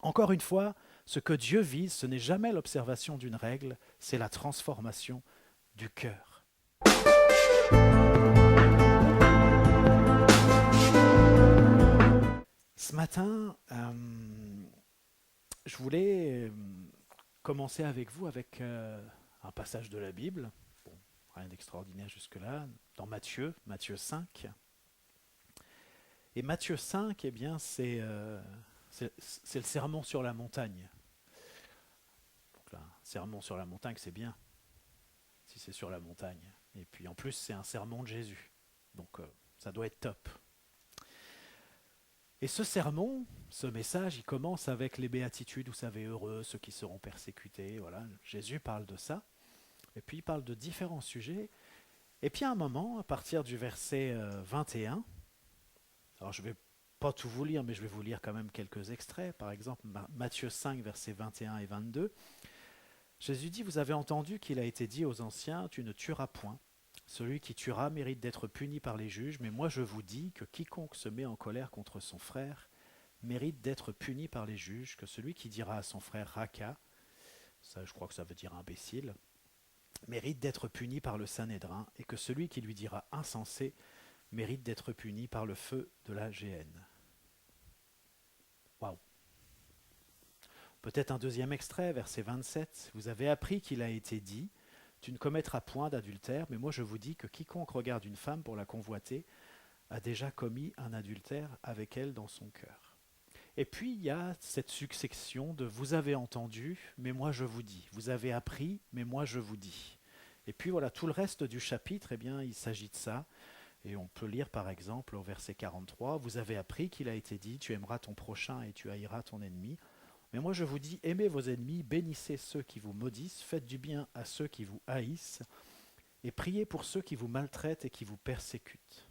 Encore une fois, ce que Dieu vise, ce n'est jamais l'observation d'une règle, c'est la transformation du cœur. Ce matin, je voulais commencer avec vous avec un passage de la Bible. Bon, rien d'extraordinaire jusque-là, dans Matthieu 5. Et Matthieu 5, eh bien, c'est le sermon sur la montagne. Donc là, sermon sur la montagne, c'est bien, si c'est sur la montagne. Et puis en plus, c'est un sermon de Jésus. Donc ça doit être top. Et ce sermon, ce message, il commence avec les béatitudes, vous savez, heureux, ceux qui seront persécutés. Voilà, Jésus parle de ça. Et puis il parle de différents sujets. Et puis à un moment, à partir du verset 21, alors je ne vais pas tout vous lire, mais je vais vous lire quand même quelques extraits. Par exemple, Matthieu 5, versets 21 et 22. Jésus dit, vous avez entendu qu'il a été dit aux anciens, tu ne tueras point. Celui qui tuera mérite d'être puni par les juges, mais moi je vous dis que quiconque se met en colère contre son frère mérite d'être puni par les juges, que celui qui dira à son frère Raka, ça je crois que ça veut dire imbécile, mérite d'être puni par le Sanhédrin, et que celui qui lui dira insensé mérite d'être puni par le feu de la géhenne. Waouh! Peut-être un deuxième extrait, verset 27. Vous avez appris qu'il a été dit, tu ne commettras point d'adultère, mais moi je vous dis que quiconque regarde une femme pour la convoiter a déjà commis un adultère avec elle dans son cœur. Et puis il y a cette succession de vous avez entendu, mais moi je vous dis. Vous avez appris, mais moi je vous dis. Et puis voilà, tout le reste du chapitre, eh bien, il s'agit de ça. Et on peut lire par exemple au verset 43, vous avez appris qu'il a été dit, tu aimeras ton prochain et tu haïras ton ennemi. Mais moi je vous dis, aimez vos ennemis, bénissez ceux qui vous maudissent, faites du bien à ceux qui vous haïssent, et priez pour ceux qui vous maltraitent et qui vous persécutent.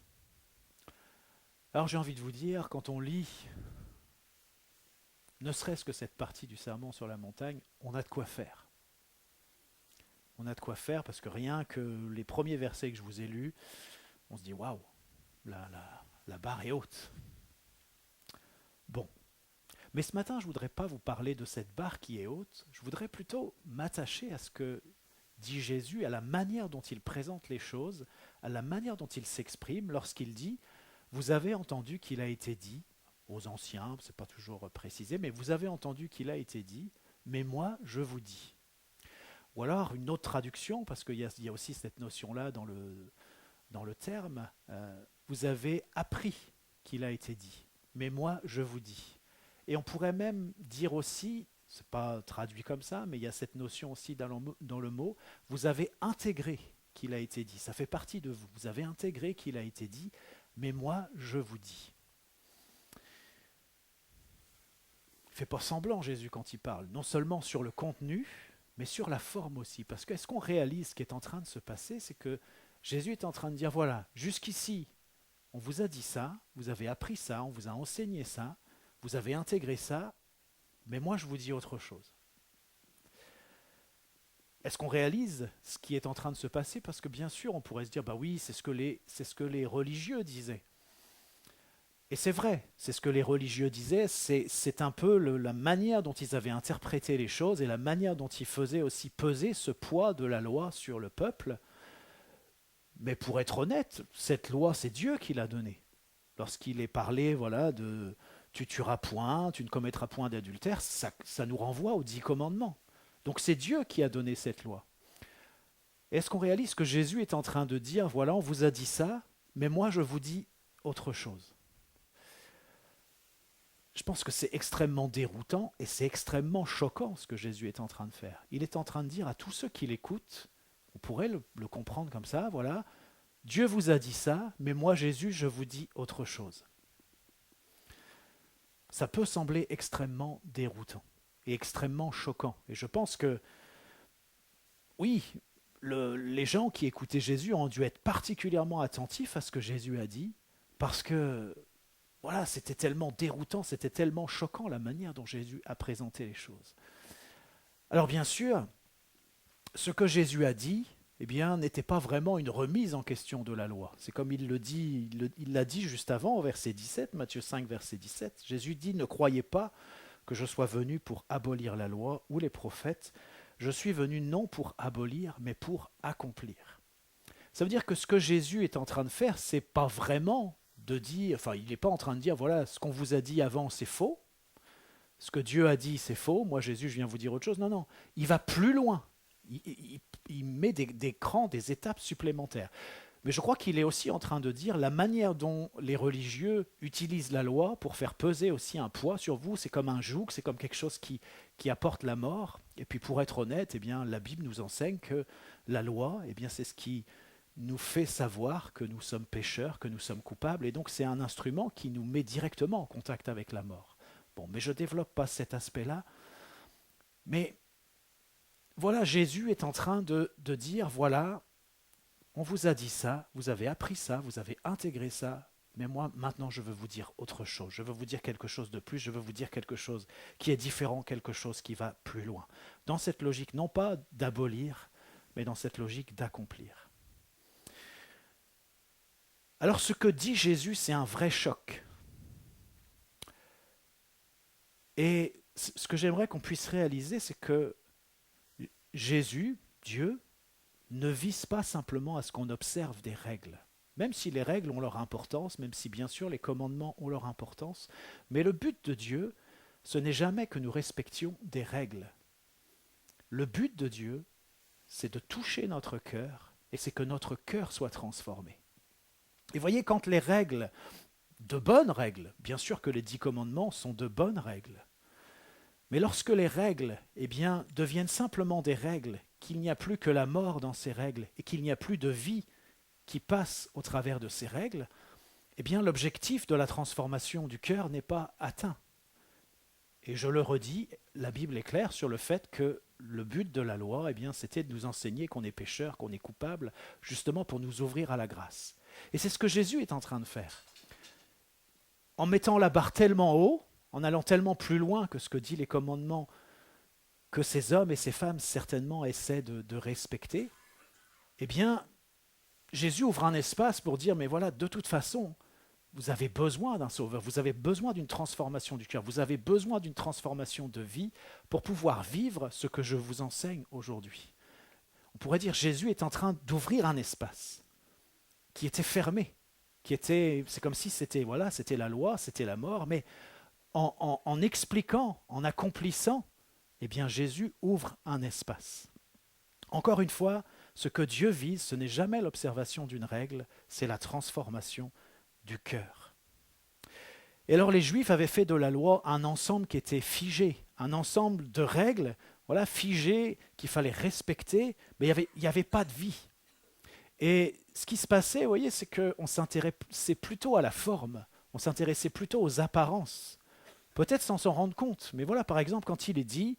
Alors j'ai envie de vous dire, quand on lit, ne serait-ce que cette partie du sermon sur la montagne, on a de quoi faire. On a de quoi faire parce que rien que les premiers versets que je vous ai lus, on se dit, waouh, la barre est haute. Bon. Mais ce matin, je ne voudrais pas vous parler de cette barre qui est haute, je voudrais plutôt m'attacher à ce que dit Jésus, à la manière dont il présente les choses, à la manière dont il s'exprime lorsqu'il dit « Vous avez entendu qu'il a été dit » aux anciens, ce n'est pas toujours précisé, mais vous avez entendu qu'il a été dit, mais moi je vous dis. Ou alors une autre traduction, parce qu'il y a aussi cette notion-là dans le terme, vous avez appris qu'il a été dit, mais moi je vous dis. Et on pourrait même dire aussi, ce n'est pas traduit comme ça, mais il y a cette notion aussi dans le mot, vous avez intégré qu'il a été dit, ça fait partie de vous, vous avez intégré qu'il a été dit, mais moi je vous dis. Il ne fait pas semblant Jésus quand il parle, non seulement sur le contenu, mais sur la forme aussi, parce qu'est-ce qu'on réalise ce qui est en train de se passer, c'est que Jésus est en train de dire, voilà, jusqu'ici, on vous a dit ça, vous avez appris ça, on vous a enseigné ça, vous avez intégré ça, mais moi je vous dis autre chose. Est-ce qu'on réalise ce qui est en train de se passer? Parce que bien sûr, on pourrait se dire, bah oui, c'est ce que les religieux disaient. Et c'est vrai, c'est ce que les religieux disaient, c'est un peu la manière dont ils avaient interprété les choses et la manière dont ils faisaient aussi peser ce poids de la loi sur le peuple. Mais pour être honnête, cette loi, c'est Dieu qui l'a donnée. Lorsqu'il est parlé, voilà, de tu tueras point, tu ne commettras point d'adultère, ça nous renvoie aux 10 commandements. Donc c'est Dieu qui a donné cette loi. Est-ce qu'on réalise que Jésus est en train de dire, voilà, on vous a dit ça, mais moi je vous dis autre chose? Je pense que c'est extrêmement déroutant et c'est extrêmement choquant ce que Jésus est en train de faire. Il est en train de dire à tous ceux qui l'écoutent, on pourrait le comprendre comme ça, voilà, Dieu vous a dit ça, mais moi Jésus, je vous dis autre chose. Ça peut sembler extrêmement déroutant et extrêmement choquant. Et je pense que, oui, les gens qui écoutaient Jésus ont dû être particulièrement attentifs à ce que Jésus a dit, parce que, voilà, c'était tellement déroutant, c'était tellement choquant la manière dont Jésus a présenté les choses. Alors bien sûr, ce que Jésus a dit, eh bien, n'était pas vraiment une remise en question de la loi. C'est comme il le dit, il l'a dit juste avant, au verset 17, Matthieu 5, verset 17. Jésus dit, ne croyez pas que je sois venu pour abolir la loi ou les prophètes. Je suis venu non pour abolir, mais pour accomplir. Ça veut dire que ce que Jésus est en train de faire, c'est pas vraiment de dire, enfin, il n'est pas en train de dire, voilà, ce qu'on vous a dit avant, c'est faux. Ce que Dieu a dit, c'est faux. Moi, Jésus, je viens vous dire autre chose. Non, non. Il va plus loin. Il met des crans, des étapes supplémentaires. Mais je crois qu'il est aussi en train de dire la manière dont les religieux utilisent la loi pour faire peser aussi un poids sur vous, c'est comme un joug, c'est comme quelque chose qui apporte la mort. Et puis pour être honnête, eh bien, la Bible nous enseigne que la loi, eh bien, c'est ce qui nous fait savoir que nous sommes pécheurs, que nous sommes coupables. Et donc c'est un instrument qui nous met directement en contact avec la mort. Bon, mais je ne développe pas cet aspect-là. Mais voilà, Jésus est en train de dire, voilà, on vous a dit ça, vous avez appris ça, vous avez intégré ça, mais moi, maintenant, je veux vous dire autre chose. Je veux vous dire quelque chose de plus, je veux vous dire quelque chose qui est différent, quelque chose qui va plus loin. Dans cette logique, non pas d'abolir, mais dans cette logique d'accomplir. Alors, ce que dit Jésus, c'est un vrai choc. Et ce que j'aimerais qu'on puisse réaliser, c'est que Jésus, Dieu, ne vise pas simplement à ce qu'on observe des règles, même si les règles ont leur importance, même si bien sûr les commandements ont leur importance, mais le but de Dieu, ce n'est jamais que nous respections des règles. Le but de Dieu, c'est de toucher notre cœur, et c'est que notre cœur soit transformé. Et voyez, quand les règles, de bonnes règles, bien sûr que les 10 commandements sont de bonnes règles, mais lorsque les règles deviennent simplement des règles, qu'il n'y a plus que la mort dans ces règles et qu'il n'y a plus de vie qui passe au travers de ces règles, eh bien l'objectif de la transformation du cœur n'est pas atteint. Et je le redis, la Bible est claire sur le fait que le but de la loi, c'était de nous enseigner qu'on est pécheur, qu'on est coupable, justement pour nous ouvrir à la grâce. Et c'est ce que Jésus est en train de faire. En mettant la barre tellement haut, en allant tellement plus loin que ce que disent les commandements, que ces hommes et ces femmes certainement essaient de respecter, eh bien, Jésus ouvre un espace pour dire, mais voilà, de toute façon, vous avez besoin d'un sauveur, vous avez besoin d'une transformation du cœur, vous avez besoin d'une transformation de vie pour pouvoir vivre ce que je vous enseigne aujourd'hui. On pourrait dire, Jésus est en train d'ouvrir un espace qui était fermé, c'est comme si c'était la loi, c'était la mort, mais en expliquant, en accomplissant, eh bien Jésus ouvre un espace. Encore une fois, ce que Dieu vise, ce n'est jamais l'observation d'une règle, c'est la transformation du cœur. Et alors les Juifs avaient fait de la loi un ensemble qui était figé, un ensemble de règles, figées, qu'il fallait respecter, mais il n'y avait pas de vie. Et ce qui se passait, vous voyez, c'est qu'on s'intéressait plutôt à la forme, on s'intéressait plutôt aux apparences. Peut-être sans s'en rendre compte, mais voilà, par exemple, quand il est dit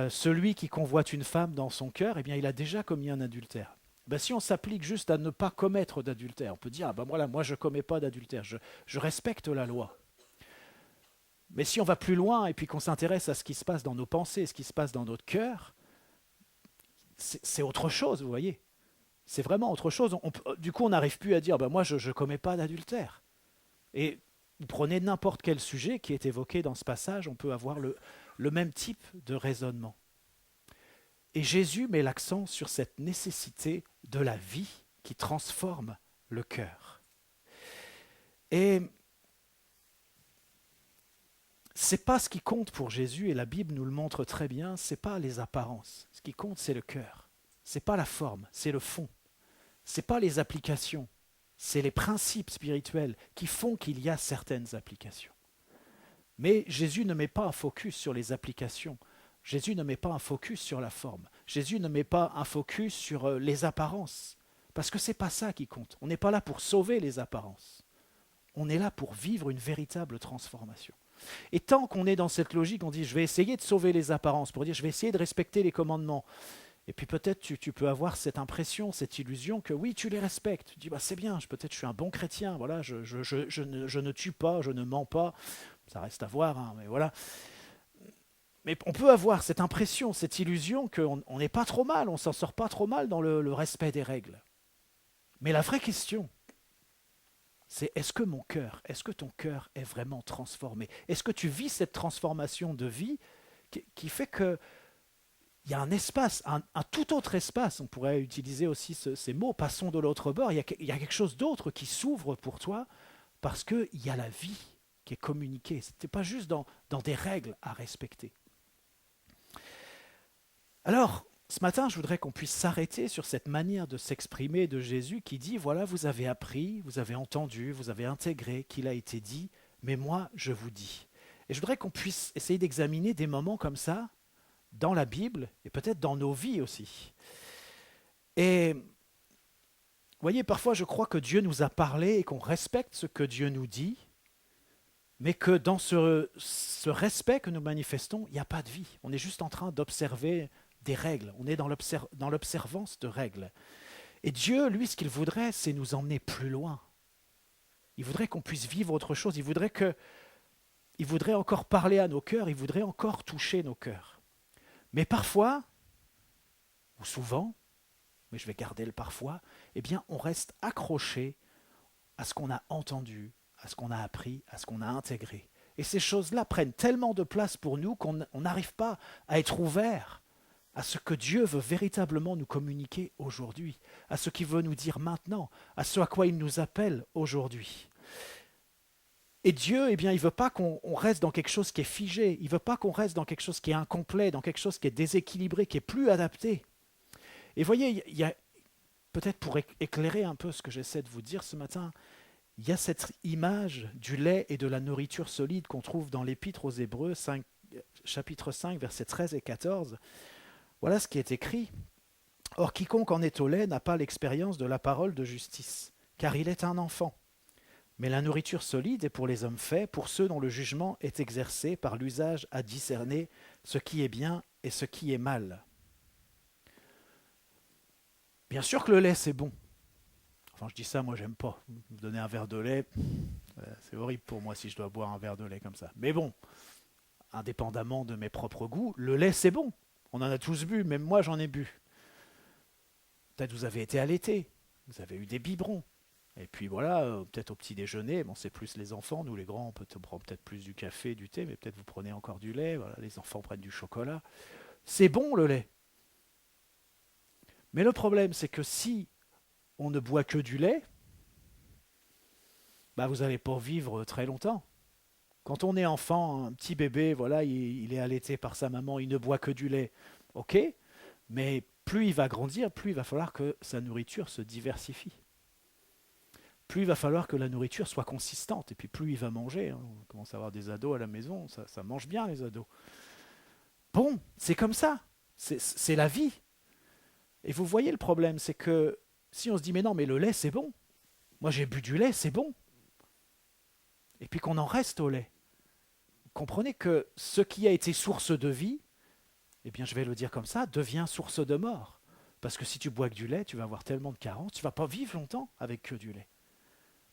celui qui convoite une femme dans son cœur, eh bien, il a déjà commis un adultère. Ben, si on s'applique juste à ne pas commettre d'adultère, on peut dire, moi je ne commets pas d'adultère, je respecte la loi. Mais si on va plus loin et puis qu'on s'intéresse à ce qui se passe dans nos pensées, ce qui se passe dans notre cœur, c'est autre chose, vous voyez. C'est vraiment autre chose. Du coup, on n'arrive plus à dire, moi je ne commets pas d'adultère. Et vous prenez n'importe quel sujet qui est évoqué dans ce passage, on peut avoir le même type de raisonnement. Et Jésus met l'accent sur cette nécessité de la vie qui transforme le cœur. Et c'est pas ce qui compte pour Jésus, et la Bible nous le montre très bien, c'est pas les apparences. Ce qui compte, c'est le cœur. C'est pas la forme, c'est le fond. C'est pas les applications. C'est les principes spirituels qui font qu'il y a certaines applications. Mais Jésus ne met pas un focus sur les applications. Jésus ne met pas un focus sur la forme. Jésus ne met pas un focus sur les apparences. Parce que ce n'est pas ça qui compte. On n'est pas là pour sauver les apparences. On est là pour vivre une véritable transformation. Et tant qu'on est dans cette logique, on dit je vais essayer de sauver les apparences, pour dire je vais essayer de respecter les commandements. Et puis peut-être tu peux avoir cette impression, cette illusion que oui, tu les respectes. Tu dis c'est bien, peut-être je suis un bon chrétien, voilà, je ne tue pas, je ne mens pas. Ça reste à voir, mais voilà. Mais on peut avoir cette impression, cette illusion qu'on n'est pas trop mal, on ne s'en sort pas trop mal dans le respect des règles. Mais la vraie question, C'est est-ce que mon cœur, est-ce que ton cœur est vraiment transformé? Est-ce que tu vis cette transformation de vie qui fait que il y a un espace, un tout autre espace, on pourrait utiliser aussi ces mots, passons de l'autre bord, il y a quelque chose d'autre qui s'ouvre pour toi parce qu'il y a la vie qui est communiquée. Ce n'était pas juste dans des règles à respecter. Alors, ce matin, je voudrais qu'on puisse s'arrêter sur cette manière de s'exprimer de Jésus qui dit, voilà, vous avez appris, vous avez entendu, vous avez intégré qu'il a été dit, mais moi, je vous dis. Et je voudrais qu'on puisse essayer d'examiner des moments comme ça dans la Bible et peut-être dans nos vies aussi. Et vous voyez, parfois je crois que Dieu nous a parlé et qu'on respecte ce que Dieu nous dit, mais que dans ce respect que nous manifestons, il n'y a pas de vie. On est juste en train d'observer des règles, on est dans l'observance de règles. Et Dieu, lui, ce qu'il voudrait, c'est nous emmener plus loin. Il voudrait qu'on puisse vivre autre chose, il voudrait encore parler à nos cœurs, il voudrait encore toucher nos cœurs. Mais parfois, ou souvent, mais je vais garder le parfois, eh bien, on reste accroché à ce qu'on a entendu, à ce qu'on a appris, à ce qu'on a intégré. Et ces choses-là prennent tellement de place pour nous qu'on n'arrive pas à être ouvert à ce que Dieu veut véritablement nous communiquer aujourd'hui, à ce qu'il veut nous dire maintenant, à ce à quoi il nous appelle aujourd'hui. Et Dieu, eh bien, il ne veut pas qu'on reste dans quelque chose qui est figé, il ne veut pas qu'on reste dans quelque chose qui est incomplet, dans quelque chose qui est déséquilibré, qui est plus adapté. Et voyez, il y a, peut-être pour éclairer un peu ce que j'essaie de vous dire ce matin, il y a cette image du lait et de la nourriture solide qu'on trouve dans l'Épître aux Hébreux, chapitre 5, versets 13 et 14. Voilà ce qui est écrit. « Or, quiconque en est au lait n'a pas l'expérience de la parole de justice, car il est un enfant. Mais la nourriture solide est pour les hommes faits, pour ceux dont le jugement est exercé par l'usage à discerner ce qui est bien et ce qui est mal. » Bien sûr que le lait, c'est bon. Enfin, je dis ça, moi, j'aime pas. Vous donner un verre de lait, c'est horrible pour moi si je dois boire un verre de lait comme ça. Mais bon, indépendamment de mes propres goûts, le lait, c'est bon. On en a tous bu, même moi, j'en ai bu. Peut-être vous avez été allaité, vous avez eu des biberons. Et puis voilà, peut-être au petit déjeuner, bon, c'est plus les enfants, nous les grands, on prend peut-être plus du café, du thé, mais peut-être vous prenez encore du lait, voilà, les enfants prennent du chocolat. C'est bon le lait. Mais le problème, c'est que si on ne boit que du lait, bah vous n'allez pas vivre très longtemps. Quand on est enfant, un petit bébé, voilà, il est allaité par sa maman, il ne boit que du lait, ok, mais plus il va grandir, plus il va falloir que sa nourriture se diversifie. Plus il va falloir que la nourriture soit consistante, et puis plus il va manger. Hein. On commence à avoir des ados à la maison, ça mange bien les ados. Bon, c'est comme ça, c'est la vie. Et vous voyez le problème, c'est que si on se dit mais non, mais le lait c'est bon, moi j'ai bu du lait, c'est bon, et puis qu'on en reste au lait, vous comprenez que ce qui a été source de vie, eh bien je vais le dire comme ça, devient source de mort. Parce que si tu bois que du lait, tu vas avoir tellement de carences, tu ne vas pas vivre longtemps avec que du lait.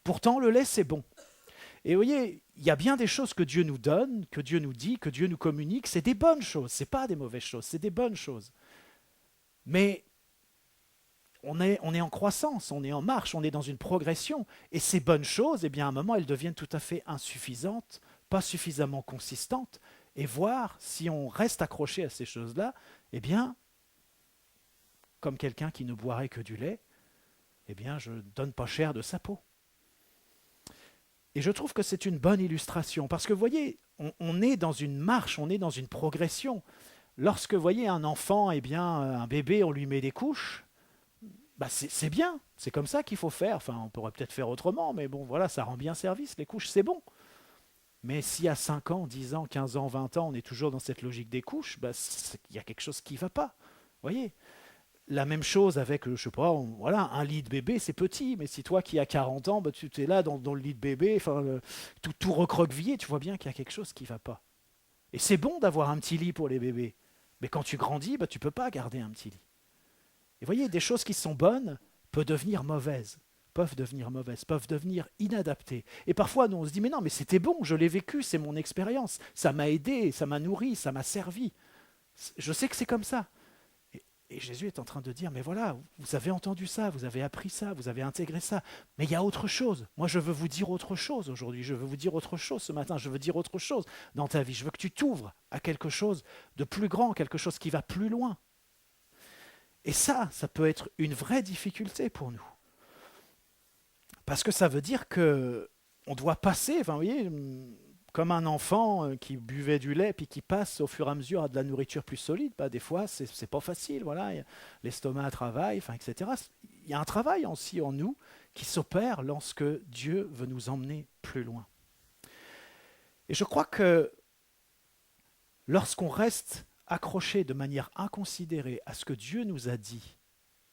Pourtant, le lait, c'est bon. Et vous voyez, il y a bien des choses que Dieu nous donne, que Dieu nous dit, que Dieu nous communique. C'est des bonnes choses, ce n'est pas des mauvaises choses, c'est des bonnes choses. Mais on est en croissance, on est en marche, on est dans une progression. Et ces bonnes choses, eh bien, à un moment, elles deviennent tout à fait insuffisantes, pas suffisamment consistantes. Et voir si on reste accroché à ces choses-là, eh bien, comme quelqu'un qui ne boirait que du lait, eh bien, je ne donne pas cher de sa peau. Et je trouve que c'est une bonne illustration, parce que vous voyez, on est dans une marche, on est dans une progression. Lorsque vous voyez un enfant, eh bien, un bébé, on lui met des couches, bah c'est bien, c'est comme ça qu'il faut faire. Enfin, on pourrait peut-être faire autrement, mais bon, voilà, ça rend bien service, les couches, c'est bon. Mais si à 5 ans, 10 ans, 15 ans, 20 ans, on est toujours dans cette logique des couches, bah, il y a quelque chose qui ne va pas. Vous voyez ? La même chose avec, je ne sais pas, voilà, un lit de bébé, c'est petit, mais si toi qui as 40 ans, bah, tu es là dans le lit de bébé, tout recroquevillé, tu vois bien qu'il y a quelque chose qui ne va pas. Et c'est bon d'avoir un petit lit pour les bébés, mais quand tu grandis, bah, tu ne peux pas garder un petit lit. Et vous voyez, des choses qui sont bonnes peuvent devenir mauvaises, peuvent devenir inadaptées. Et parfois, nous, on se dit, mais non, mais c'était bon, je l'ai vécu, c'est mon expérience, ça m'a aidé, ça m'a nourri, ça m'a servi. Je sais que c'est comme ça. Et Jésus est en train de dire, mais voilà, vous avez entendu ça, vous avez appris ça, vous avez intégré ça, mais il y a autre chose. Moi, je veux vous dire autre chose aujourd'hui, je veux vous dire autre chose ce matin, je veux dire autre chose dans ta vie. Je veux que tu t'ouvres à quelque chose de plus grand, quelque chose qui va plus loin. Et ça peut être une vraie difficulté pour nous. Parce que ça veut dire que on doit passer, enfin, vous voyez, comme un enfant qui buvait du lait puis qui passe au fur et à mesure à de la nourriture plus solide, des fois c'est pas facile, voilà, l'estomac travaille, enfin, etc. Il y a un travail aussi en nous qui s'opère lorsque Dieu veut nous emmener plus loin. Et je crois que lorsqu'on reste accroché de manière inconsidérée à ce que Dieu nous a dit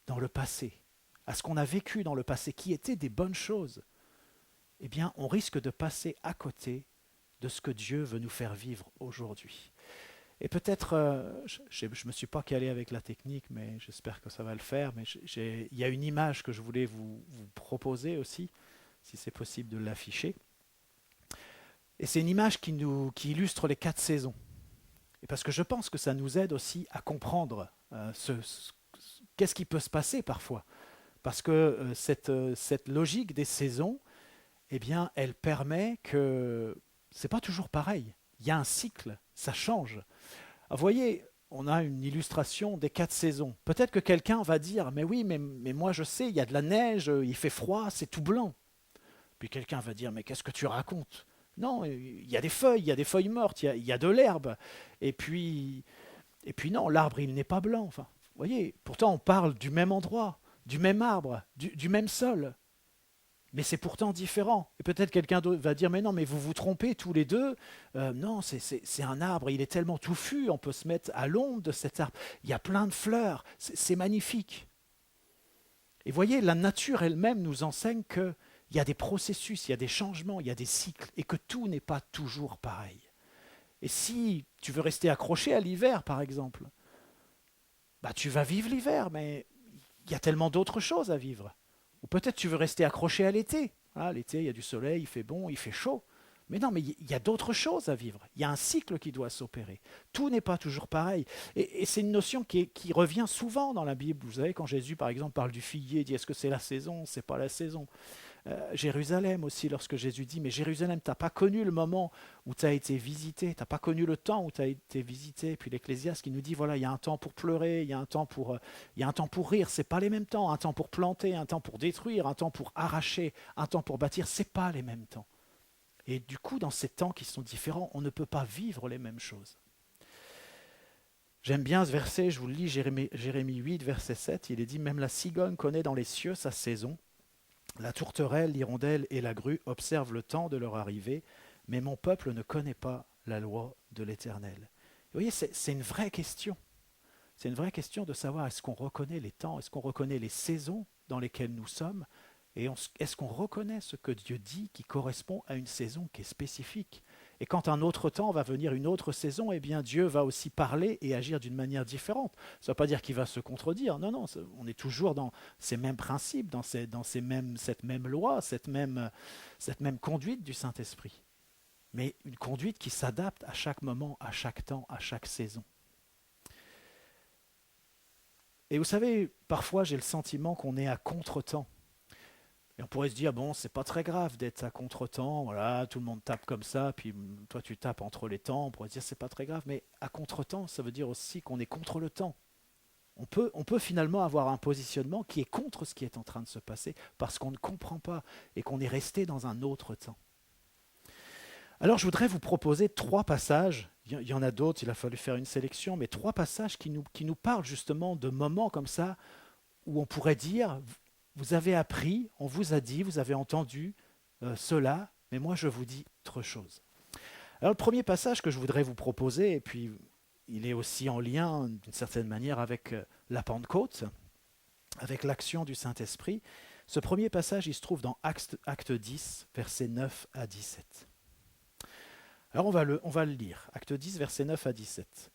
dans le passé, à ce qu'on a vécu dans le passé, qui étaient des bonnes choses, eh bien, on risque de passer à côté de ce que Dieu veut nous faire vivre aujourd'hui. Et peut-être, je ne me suis pas calé avec la technique, mais j'espère que ça va le faire, mais il y a une image que je voulais vous proposer aussi, si c'est possible de l'afficher. Et c'est une image qui illustre les 4 saisons. Et parce que je pense que ça nous aide aussi à comprendre qu'est-ce qui peut se passer parfois. Parce que cette logique des saisons, eh bien, elle permet que c'est pas toujours pareil. Il y a un cycle, ça change. Alors, vous voyez, on a une illustration des 4 saisons. Peut-être que quelqu'un va dire, mais oui, mais moi je sais, il y a de la neige, il fait froid, c'est tout blanc. Puis quelqu'un va dire, mais qu'est-ce que tu racontes? Non, il y a des feuilles mortes, il y a de l'herbe. Et puis non, l'arbre, il n'est pas blanc. Enfin, vous voyez, pourtant on parle du même endroit, du même arbre, du même sol. Mais c'est pourtant différent. Et peut-être quelqu'un d'autre va dire, mais non, mais vous vous trompez tous les deux. Non, c'est un arbre, il est tellement touffu, on peut se mettre à l'ombre de cet arbre. Il y a plein de fleurs, c'est magnifique. Et voyez, la nature elle-même nous enseigne qu'il y a des processus, il y a des changements, il y a des cycles, et que tout n'est pas toujours pareil. Et si tu veux rester accroché à l'hiver, par exemple, tu vas vivre l'hiver, mais il y a tellement d'autres choses à vivre. Ou peut-être tu veux rester accroché à l'été. Ah, l'été, il y a du soleil, il fait bon, il fait chaud. Mais non, mais il y a d'autres choses à vivre. Il y a un cycle qui doit s'opérer. Tout n'est pas toujours pareil. Et c'est une notion qui revient souvent dans la Bible. Vous savez, quand Jésus, par exemple, parle du figuier, il dit est-ce que c'est la saison? C'est pas la saison. Jérusalem aussi, lorsque Jésus dit mais Jérusalem, tu n'as pas connu le moment où tu as été visité, tu n'as pas connu le temps où tu as été visité. Puis l'Ecclésiaste qui nous dit voilà, il y a un temps pour pleurer, il y a un temps pour rire, c'est pas les mêmes temps. Un temps pour planter, un temps pour détruire, un temps pour arracher, un temps pour bâtir, c'est pas les mêmes temps. Et du coup, dans ces temps qui sont différents, on ne peut pas vivre les mêmes choses. J'aime bien ce verset, je vous le lis, Jérémie 8, verset 7, il est dit « Même la cigogne connaît dans les cieux sa saison. La tourterelle, l'hirondelle et la grue observent le temps de leur arrivée, mais mon peuple ne connaît pas la loi de l'Éternel. » Vous voyez, c'est une vraie question. C'est une vraie question de savoir est-ce qu'on reconnaît les temps, est-ce qu'on reconnaît les saisons dans lesquelles nous sommes, et est-ce qu'on reconnaît ce que Dieu dit qui correspond à une saison qui est spécifique. Et quand un autre temps va venir, une autre saison, eh bien Dieu va aussi parler et agir d'une manière différente. Ça ne veut pas dire qu'il va se contredire. Non, on est toujours dans ces mêmes principes, dans cette même loi, cette même conduite du Saint-Esprit. Mais une conduite qui s'adapte à chaque moment, à chaque temps, à chaque saison. Et vous savez, parfois j'ai le sentiment qu'on est à contre-temps. Et on pourrait se dire, bon, c'est pas très grave d'être à contre-temps, voilà, tout le monde tape comme ça, puis toi tu tapes entre les temps, on pourrait se dire, c'est pas très grave, mais à contre-temps, ça veut dire aussi qu'on est contre le temps. On peut finalement avoir un positionnement qui est contre ce qui est en train de se passer, parce qu'on ne comprend pas, et qu'on est resté dans un autre temps. Alors je voudrais vous proposer 3 passages, il y en a d'autres, il a fallu faire une sélection, mais 3 passages qui nous parlent justement de moments comme ça, où on pourrait dire... Vous avez appris, on vous a dit, vous avez entendu cela, mais moi je vous dis autre chose. Alors le premier passage que je voudrais vous proposer, et puis il est aussi en lien d'une certaine manière avec la Pentecôte, avec l'action du Saint-Esprit, ce premier passage il se trouve dans Acte 10, versets 9 à 17. Alors on va le lire, Acte 10, versets 9 à 17.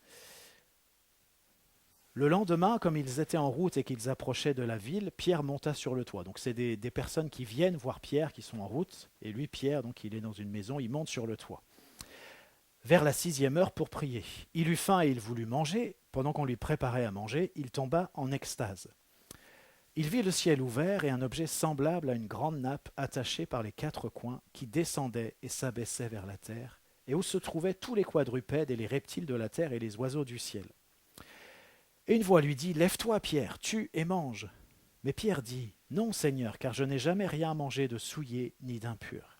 Le lendemain, comme ils étaient en route et qu'ils approchaient de la ville, Pierre monta sur le toit. Donc c'est des personnes qui viennent voir Pierre, qui sont en route. Et lui, Pierre, donc il est dans une maison, il monte sur le toit. vers la 6e heure pour prier. Il eut faim et il voulut manger. Pendant qu'on lui préparait à manger, il tomba en extase. Il vit le ciel ouvert et un objet semblable à une grande nappe attachée par les 4 coins qui descendait et s'abaissait vers la terre, et où se trouvaient tous les quadrupèdes et les reptiles de la terre et les oiseaux du ciel. Et une voix lui dit : « Lève-toi, Pierre, tue et mange. » Mais Pierre dit : « Non, Seigneur, car je n'ai jamais rien mangé de souillé ni d'impur. »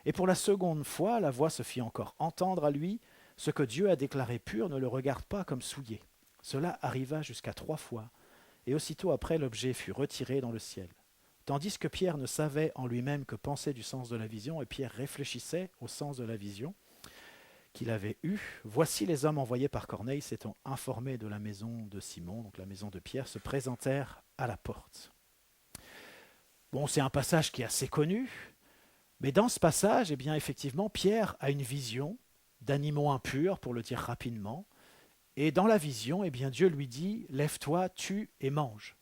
Et pour la seconde fois, la voix se fit encore entendre à lui : « Ce que Dieu a déclaré pur, ne le regarde pas comme souillé. » Cela arriva jusqu'à 3 fois. Et aussitôt après, l'objet fut retiré dans le ciel. Tandis que Pierre ne savait en lui-même que penser du sens de la vision, et Pierre réfléchissait au sens de la vision qu'il avait eue, voici les hommes envoyés par Corneille, s'étant informés de la maison de Simon, donc la maison de Pierre, se présentèrent à la porte. Bon, c'est un passage qui est assez connu, mais dans ce passage, eh bien, effectivement, Pierre a une vision d'animaux impurs, pour le dire rapidement. Et dans la vision, eh bien, Dieu lui dit « Lève-toi, tue et mange ».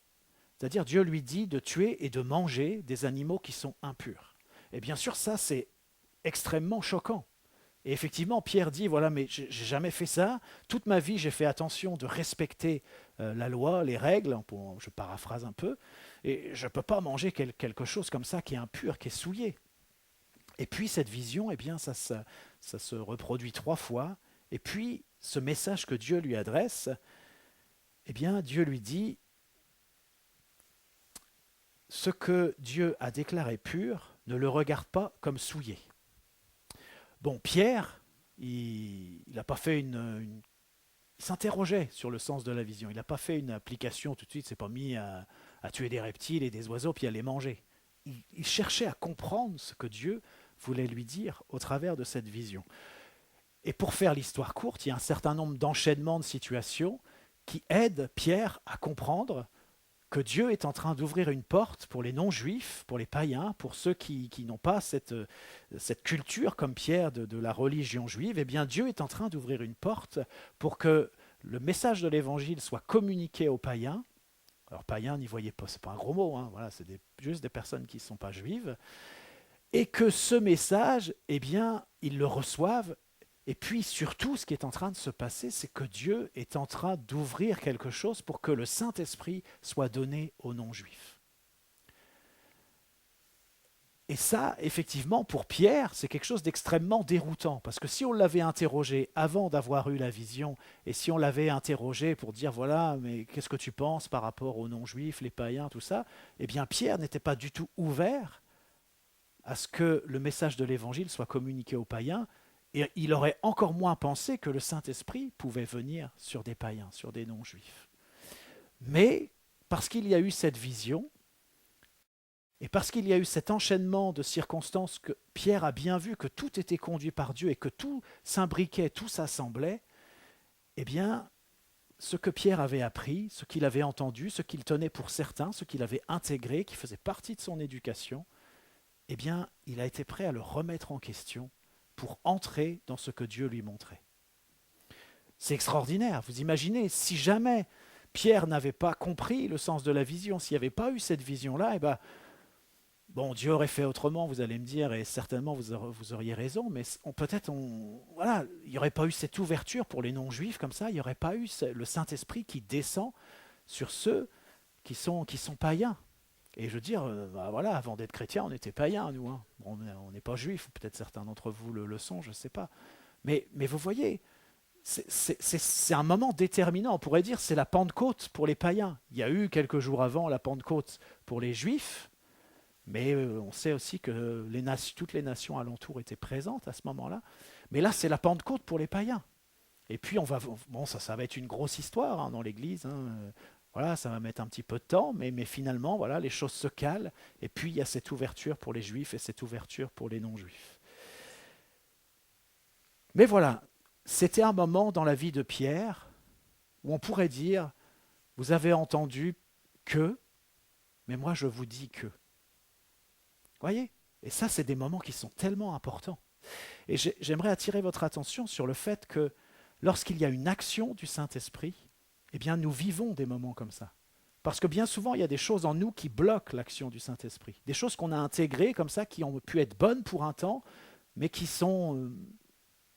C'est-à-dire Dieu lui dit de tuer et de manger des animaux qui sont impurs. Et bien sûr, ça, c'est extrêmement choquant. Et effectivement, Pierre dit « Voilà, mais j'ai jamais fait ça. Toute ma vie, j'ai fait attention de respecter la loi, les règles. » Je paraphrase un peu. Et je ne peux pas manger quelque chose comme ça qui est impur, qui est souillé. Et puis cette vision, eh bien, ça se reproduit 3 fois. Et puis, ce message que Dieu lui adresse, eh bien, Dieu lui dit « Ce que Dieu a déclaré pur, ne le regarde pas comme souillé. » Bon, Pierre, il n'a pas fait il s'interrogeait sur le sens de la vision. Il n'a pas fait une application tout de suite, il ne s'est pas mis à tuer des reptiles et des oiseaux puis à les manger. Il cherchait à comprendre ce que Dieu voulait lui dire au travers de cette vision. Et pour faire l'histoire courte, il y a un certain nombre d'enchaînements de situations qui aident Pierre à comprendre que Dieu est en train d'ouvrir une porte pour les non-juifs, pour les païens, pour ceux qui n'ont pas cette culture comme Pierre de la religion juive. Eh bien, Dieu est en train d'ouvrir une porte pour que le message de l'Évangile soit communiqué aux païens. Alors, païens, n'y voyez pas, c'est pas un gros mot, hein, voilà, c'est juste des personnes qui ne sont pas juives. Et que ce message, eh bien, ils le reçoivent. Et puis surtout, ce qui est en train de se passer, c'est que Dieu est en train d'ouvrir quelque chose pour que le Saint-Esprit soit donné aux non-juifs. Et ça, effectivement, pour Pierre, c'est quelque chose d'extrêmement déroutant. Parce que si on l'avait interrogé avant d'avoir eu la vision, et si on l'avait interrogé pour dire, voilà, mais qu'est-ce que tu penses par rapport aux non-juifs, les païens, tout ça, eh bien Pierre n'était pas du tout ouvert à ce que le message de l'Évangile soit communiqué aux païens. Et il aurait encore moins pensé que le Saint-Esprit pouvait venir sur des païens, sur des non-juifs. Mais parce qu'il y a eu cette vision, et parce qu'il y a eu cet enchaînement de circonstances que Pierre a bien vu que tout était conduit par Dieu et que tout s'imbriquait, tout s'assemblait, eh bien, ce que Pierre avait appris, ce qu'il avait entendu, ce qu'il tenait pour certain, ce qu'il avait intégré, qui faisait partie de son éducation, eh bien, il a été prêt à le remettre en question pour entrer dans ce que Dieu lui montrait. C'est extraordinaire. Vous imaginez, si jamais Pierre n'avait pas compris le sens de la vision, s'il n'y avait pas eu cette vision-là, eh ben, bon, Dieu aurait fait autrement, vous allez me dire, et certainement vous auriez raison, mais voilà, il n'y aurait pas eu cette ouverture pour les non-juifs comme ça, il n'y aurait pas eu le Saint-Esprit qui descend sur ceux qui sont païens. Et je veux dire, voilà, avant d'être chrétien, on était païens, nous. Hein. Bon, on n'est pas juifs, ou peut-être certains d'entre vous le sont, je ne sais pas. Mais vous voyez, c'est un moment déterminant. On pourrait dire c'est la Pentecôte pour les païens. Il y a eu quelques jours avant la Pentecôte pour les juifs, mais on sait aussi que toutes les nations alentour étaient présentes à ce moment-là. Mais là, c'est la Pentecôte pour les païens. Et puis, ça va être une grosse histoire hein, dans l'Église. Hein. Voilà, ça va mettre un petit peu de temps, mais finalement, voilà, les choses se calent. Et puis, il y a cette ouverture pour les Juifs et cette ouverture pour les non-Juifs. Mais voilà, c'était un moment dans la vie de Pierre où on pourrait dire, vous avez entendu que, mais moi je vous dis que. Vous voyez ? Et ça, c'est des moments qui sont tellement importants. Et j'aimerais attirer votre attention sur le fait que lorsqu'il y a une action du Saint-Esprit, eh bien, nous vivons des moments comme ça. Parce que bien souvent, il y a des choses en nous qui bloquent l'action du Saint-Esprit. Des choses qu'on a intégrées comme ça, qui ont pu être bonnes pour un temps, mais qui sont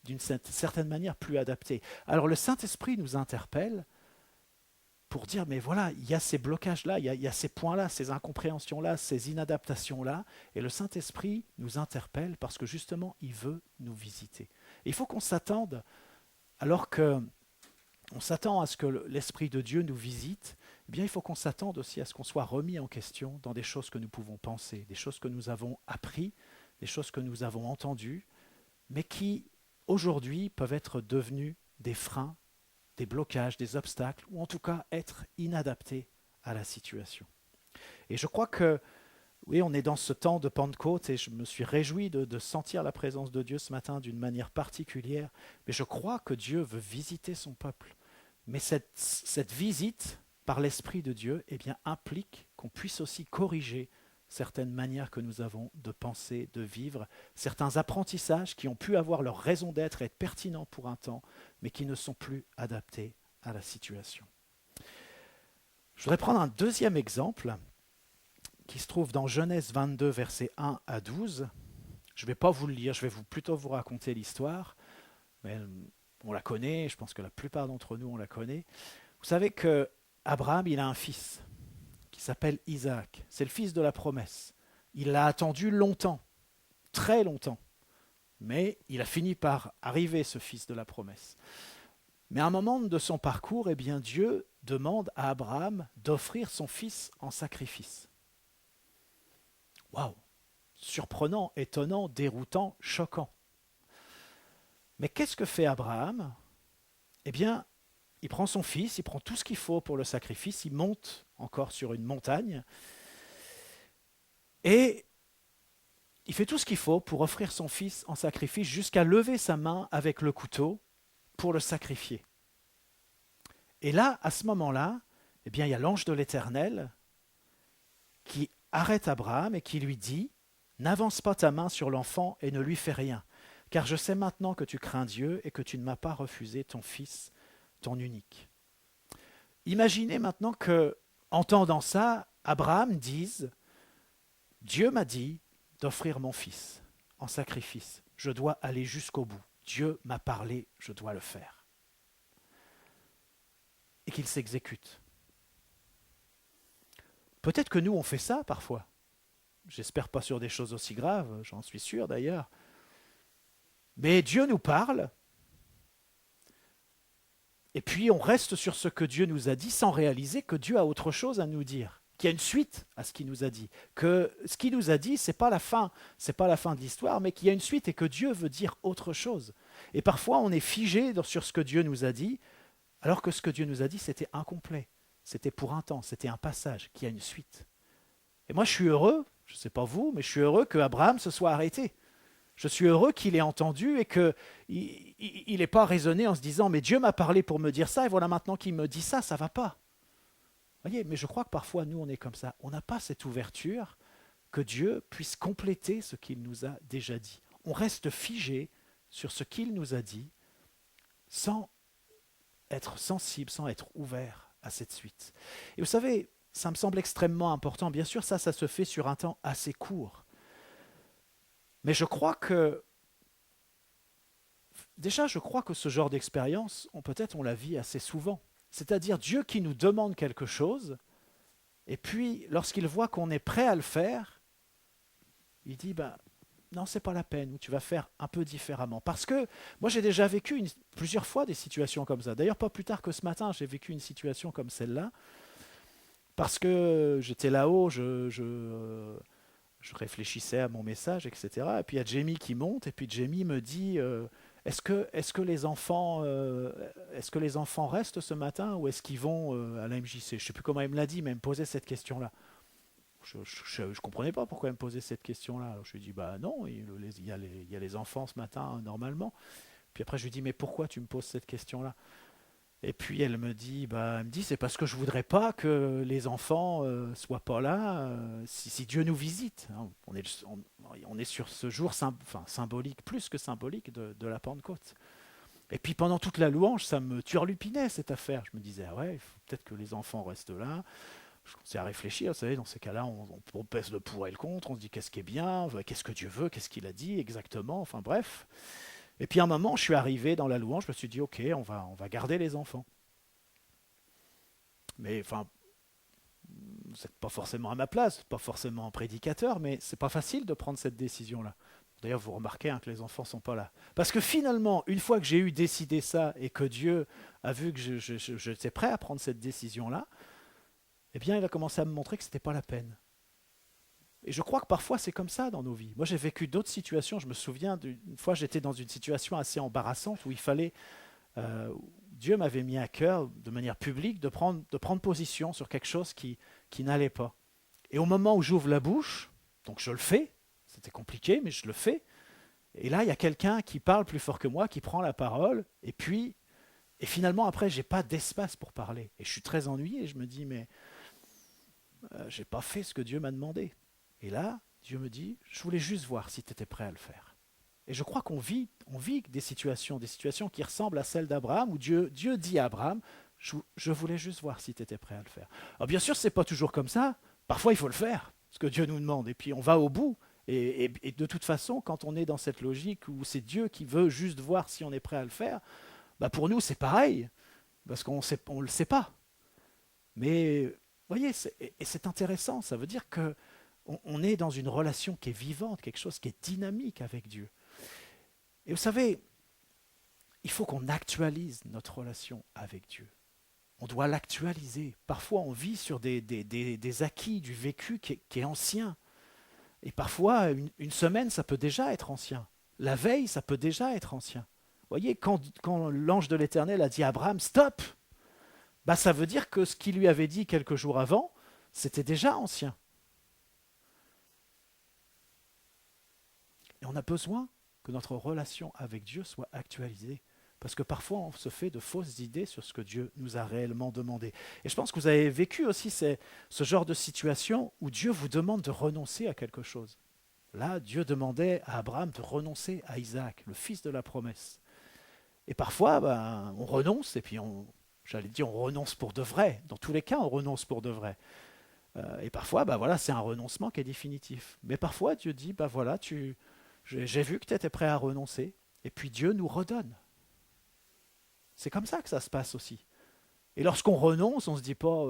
d'une certaine manière plus adapté. Alors le Saint-Esprit nous interpelle pour dire, mais voilà, il y a ces blocages-là, il y a ces points-là, ces incompréhensions-là, ces inadaptations-là, et le Saint-Esprit nous interpelle parce que justement, il veut nous visiter. Et il faut qu'on s'attende, alors que on s'attend à ce que l'Esprit de Dieu nous visite, eh bien, il faut qu'on s'attende aussi à ce qu'on soit remis en question dans des choses que nous pouvons penser, des choses que nous avons appris, des choses que nous avons entendues, mais qui, aujourd'hui, peuvent être devenues des freins, des blocages, des obstacles, ou en tout cas être inadaptés à la situation. Et je crois que, oui, on est dans ce temps de Pentecôte, et je me suis réjoui de sentir la présence de Dieu ce matin d'une manière particulière, mais je crois que Dieu veut visiter son peuple. Mais cette visite par l'Esprit de Dieu eh bien, implique qu'on puisse aussi corriger certaines manières que nous avons de penser, de vivre, certains apprentissages qui ont pu avoir leur raison d'être et être pertinents pour un temps, mais qui ne sont plus adaptés à la situation. Je voudrais prendre un deuxième exemple qui se trouve dans Genèse 22, versets 1 à 12. Je ne vais pas vous le lire, je vais plutôt vous raconter l'histoire, mais on la connaît, je pense que la plupart d'entre nous, on la connaît. Vous savez que Abraham, il a un fils qui s'appelle Isaac. C'est le fils de la promesse. Il l'a attendu longtemps, très longtemps. Mais il a fini par arriver, ce fils de la promesse. Mais à un moment de son parcours, eh bien, Dieu demande à Abraham d'offrir son fils en sacrifice. Waouh! Surprenant, étonnant, déroutant, choquant. Mais qu'est-ce que fait Abraham? Eh bien, il prend son fils, il prend tout ce qu'il faut pour le sacrifice, il monte encore sur une montagne et il fait tout ce qu'il faut pour offrir son fils en sacrifice jusqu'à lever sa main avec le couteau pour le sacrifier. Et là, à ce moment-là, eh bien, il y a l'ange de l'Éternel qui arrête Abraham et qui lui dit « N'avance pas ta main sur l'enfant et ne lui fais rien, car je sais maintenant que tu crains Dieu et que tu ne m'as pas refusé ton fils, ton unique. » Imaginez maintenant que, entendant ça, Abraham dise « Dieu m'a dit d'offrir mon fils en sacrifice. Je dois aller jusqu'au bout. Dieu m'a parlé, je dois le faire. » Et qu'il s'exécute. Peut-être que nous, on fait ça parfois. J'espère pas sur des choses aussi graves, j'en suis sûr d'ailleurs. Mais Dieu nous parle, et puis on reste sur ce que Dieu nous a dit sans réaliser que Dieu a autre chose à nous dire, qu'il y a une suite à ce qu'il nous a dit, que ce qu'il nous a dit, c'est pas la fin de l'histoire, mais qu'il y a une suite et que Dieu veut dire autre chose. Et parfois on est figé sur ce que Dieu nous a dit, alors que ce que Dieu nous a dit, c'était incomplet, c'était pour un temps, c'était un passage, qu'il y a une suite. Et moi je suis heureux, je ne sais pas vous, mais je suis heureux que Abraham se soit arrêté. Je suis heureux qu'il ait entendu et qu'il n'ait pas raisonné en se disant « mais Dieu m'a parlé pour me dire ça et voilà maintenant qu'il me dit ça, ça ne va pas ». Voyez, mais je crois que parfois nous on est comme ça. On n'a pas cette ouverture que Dieu puisse compléter ce qu'il nous a déjà dit. On reste figé sur ce qu'il nous a dit sans être sensible, sans être ouvert à cette suite. Et vous savez, ça me semble extrêmement important. Bien sûr, ça se fait sur un temps assez court. Mais je crois que ce genre d'expérience, peut-être on la vit assez souvent. C'est-à-dire Dieu qui nous demande quelque chose, et puis lorsqu'il voit qu'on est prêt à le faire, il dit non, c'est pas la peine, ou tu vas faire un peu différemment. Parce que moi j'ai déjà vécu plusieurs fois des situations comme ça. D'ailleurs pas plus tard que ce matin, j'ai vécu une situation comme celle-là, parce que j'étais là-haut, je réfléchissais à mon message, etc. Et puis il y a Jamie qui monte, et puis Jamie me dit est-ce que les enfants restent ce matin ou est-ce qu'ils vont à la MJC? Je ne sais plus comment elle me l'a dit, mais elle me posait cette question-là. Je ne comprenais pas pourquoi elle me posait cette question-là. Alors je lui ai dit non, il y a les enfants ce matin normalement. Puis après je lui ai dit mais pourquoi tu me poses cette question-là? Et puis elle me dit c'est parce que je voudrais pas que les enfants soient pas là si Dieu nous visite. On est sur ce jour symbolique, plus que symbolique de la Pentecôte. Et puis pendant toute la louange, ça me turlupinait cette affaire. Je me disais il faut peut-être que les enfants restent là. Je commençais à réfléchir, vous savez, dans ces cas-là, on pèse le pour et le contre, on se dit qu'est-ce qui est bien, qu'est-ce que Dieu veut, qu'est-ce qu'il a dit exactement, enfin bref. Et puis à un moment, je suis arrivé dans la louange, je me suis dit, ok, on va garder les enfants. Mais enfin, vous n'êtes pas forcément à ma place, pas forcément prédicateur, mais c'est pas facile de prendre cette décision-là. D'ailleurs, vous remarquez que les enfants sont pas là. Parce que finalement, une fois que j'ai eu décidé ça et que Dieu a vu que j'étais prêt à prendre cette décision-là, eh bien, il a commencé à me montrer que c'était pas la peine. Et je crois que parfois c'est comme ça dans nos vies. Moi, j'ai vécu d'autres situations. Je me souviens d'une fois, j'étais dans une situation assez embarrassante où il fallait, Dieu m'avait mis à cœur, de manière publique, de prendre position sur quelque chose qui n'allait pas. Et au moment où j'ouvre la bouche, donc je le fais, c'était compliqué, mais je le fais. Et là, il y a quelqu'un qui parle plus fort que moi, qui prend la parole, et finalement, après, j'ai pas d'espace pour parler. Et je suis très ennuyé, et je me dis, mais j'ai pas fait ce que Dieu m'a demandé. Et là, Dieu me dit, je voulais juste voir si tu étais prêt à le faire. Et je crois qu'on vit des situations qui ressemblent à celles d'Abraham, où Dieu dit à Abraham, je voulais juste voir si tu étais prêt à le faire. Alors bien sûr, ce n'est pas toujours comme ça. Parfois, il faut le faire, ce que Dieu nous demande. Et puis, on va au bout. Et de toute façon, quand on est dans cette logique où c'est Dieu qui veut juste voir si on est prêt à le faire, bah pour nous, c'est pareil, parce qu'on ne le sait pas. Mais, vous voyez, et c'est intéressant. Ça veut dire que on est dans une relation qui est vivante, quelque chose qui est dynamique avec Dieu. Et vous savez, il faut qu'on actualise notre relation avec Dieu. On doit l'actualiser. Parfois, on vit sur des acquis du vécu qui est ancien. Et parfois, une semaine, ça peut déjà être ancien. La veille, ça peut déjà être ancien. Vous voyez, quand l'ange de l'Éternel a dit à Abraham, stop, bah, ça veut dire que ce qu'il lui avait dit quelques jours avant, c'était déjà ancien. Et on a besoin que notre relation avec Dieu soit actualisée. Parce que parfois, on se fait de fausses idées sur ce que Dieu nous a réellement demandé. Et je pense que vous avez vécu aussi ce genre de situation où Dieu vous demande de renoncer à quelque chose. Là, Dieu demandait à Abraham de renoncer à Isaac, le fils de la promesse. Et parfois, ben, on renonce, et puis j'allais dire, on renonce pour de vrai. Dans tous les cas, on renonce pour de vrai. Et parfois, ben voilà, c'est un renoncement qui est définitif. Mais parfois, Dieu dit, ben voilà, j'ai vu que tu étais prêt à renoncer, et puis Dieu nous redonne. C'est comme ça que ça se passe aussi. Et lorsqu'on renonce, on ne se dit pas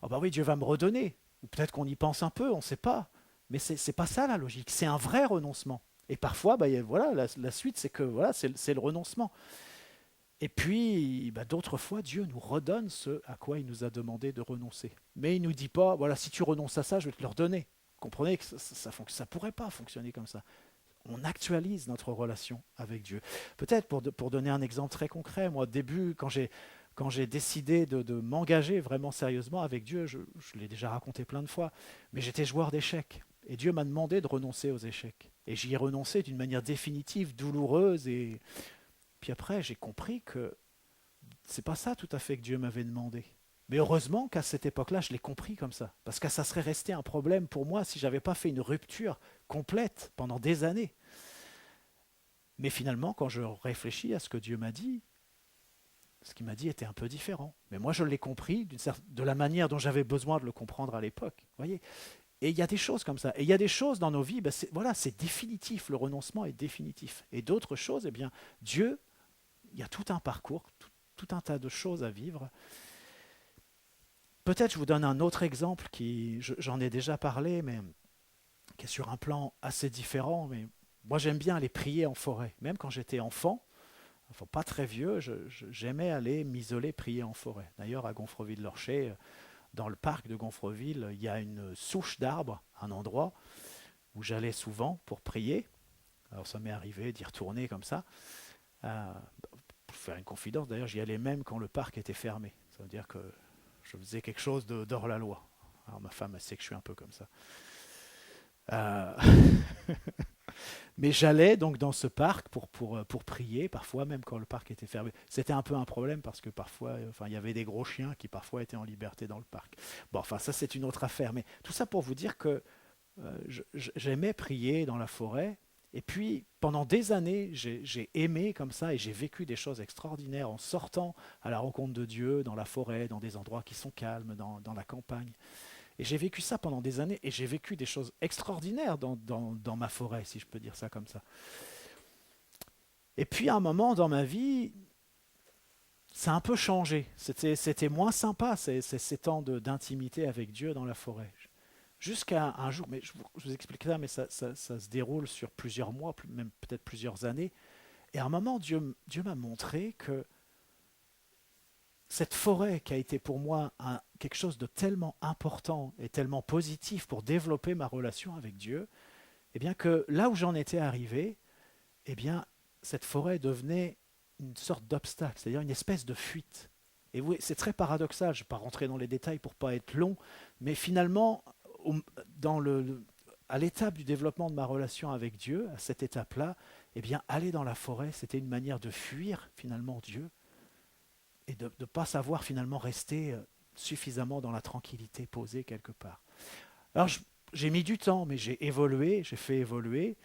ah bah oui, Dieu va me redonner. Ou peut-être qu'on y pense un peu, on ne sait pas. Mais ce n'est pas ça la logique. C'est un vrai renoncement. Et parfois, bah, voilà, la suite, c'est que voilà, c'est le renoncement. Et puis, bah, d'autres fois, Dieu nous redonne ce à quoi il nous a demandé de renoncer. Mais il ne nous dit pas, voilà, si tu renonces à ça, je vais te le redonner. Comprenez que ça ne pourrait pas fonctionner comme ça. On actualise notre relation avec Dieu. Peut-être pour donner un exemple très concret, moi au début, quand j'ai décidé de m'engager vraiment sérieusement avec Dieu, je l'ai déjà raconté plein de fois, mais j'étais joueur d'échecs. Et Dieu m'a demandé de renoncer aux échecs. Et j'y ai renoncé d'une manière définitive, douloureuse. Et puis après, j'ai compris que c'est pas ça tout à fait que Dieu m'avait demandé. Mais heureusement qu'à cette époque-là, je l'ai compris comme ça. Parce que ça serait resté un problème pour moi si j'avais pas fait une rupture complète pendant des années. Mais finalement, quand je réfléchis à ce que Dieu m'a dit, ce qu'il m'a dit était un peu différent. Mais moi, je l'ai compris de la manière dont j'avais besoin de le comprendre à l'époque. Voyez. Et il y a des choses comme ça. Et il y a des choses dans nos vies, ben voilà, c'est définitif. Le renoncement est définitif. Et d'autres choses, eh bien, Dieu, il y a tout un parcours, tout un tas de choses à vivre. Peut-être je vous donne un autre exemple j'en ai déjà parlé, mais qui est sur un plan assez différent. Mais moi, j'aime bien aller prier en forêt. Même quand j'étais enfant, enfin pas très vieux, j'aimais aller m'isoler, prier en forêt. D'ailleurs, à Gonfreville-Lorcher, dans le parc de Gonfreville, il y a une souche d'arbres, un endroit où j'allais souvent pour prier. Alors ça m'est arrivé d'y retourner comme ça. Pour faire une confidence, d'ailleurs, j'y allais même quand le parc était fermé. Ça veut dire que je faisais quelque chose d'hors la loi. Alors ma femme, elle sait que je suis un peu comme ça. Euh, Mais j'allais donc dans ce parc pour prier, parfois même quand le parc était fermé. C'était un peu un problème parce que parfois, enfin, il y avait des gros chiens qui parfois étaient en liberté dans le parc. Bon, enfin, ça c'est une autre affaire. Mais tout ça pour vous dire que j'aimais prier dans la forêt. Et puis, pendant des années, j'ai aimé comme ça et j'ai vécu des choses extraordinaires en sortant à la rencontre de Dieu dans la forêt, dans des endroits qui sont calmes, dans la campagne. Et j'ai vécu ça pendant des années et j'ai vécu des choses extraordinaires dans ma forêt, si je peux dire ça comme ça. Et puis à un moment dans ma vie, ça a un peu changé. C'était moins sympa ces temps d'intimité avec Dieu dans la forêt. Jusqu'à un jour, mais je vous explique ça, mais ça se déroule sur plusieurs mois, même peut-être plusieurs années. Et à un moment, Dieu m'a montré que cette forêt qui a été pour moi quelque chose de tellement important et tellement positif pour développer ma relation avec Dieu, eh bien que là où j'en étais arrivé, eh bien cette forêt devenait une sorte d'obstacle, c'est-à-dire une espèce de fuite. Et oui, c'est très paradoxal, je ne vais pas rentrer dans les détails pour ne pas être long, mais finalement, dans à l'étape du développement de ma relation avec Dieu, à cette étape-là, eh bien aller dans la forêt, c'était une manière de fuir finalement Dieu et de ne pas savoir finalement rester suffisamment dans la tranquillité posée quelque part. Alors j'ai mis du temps, mais j'ai fait évoluer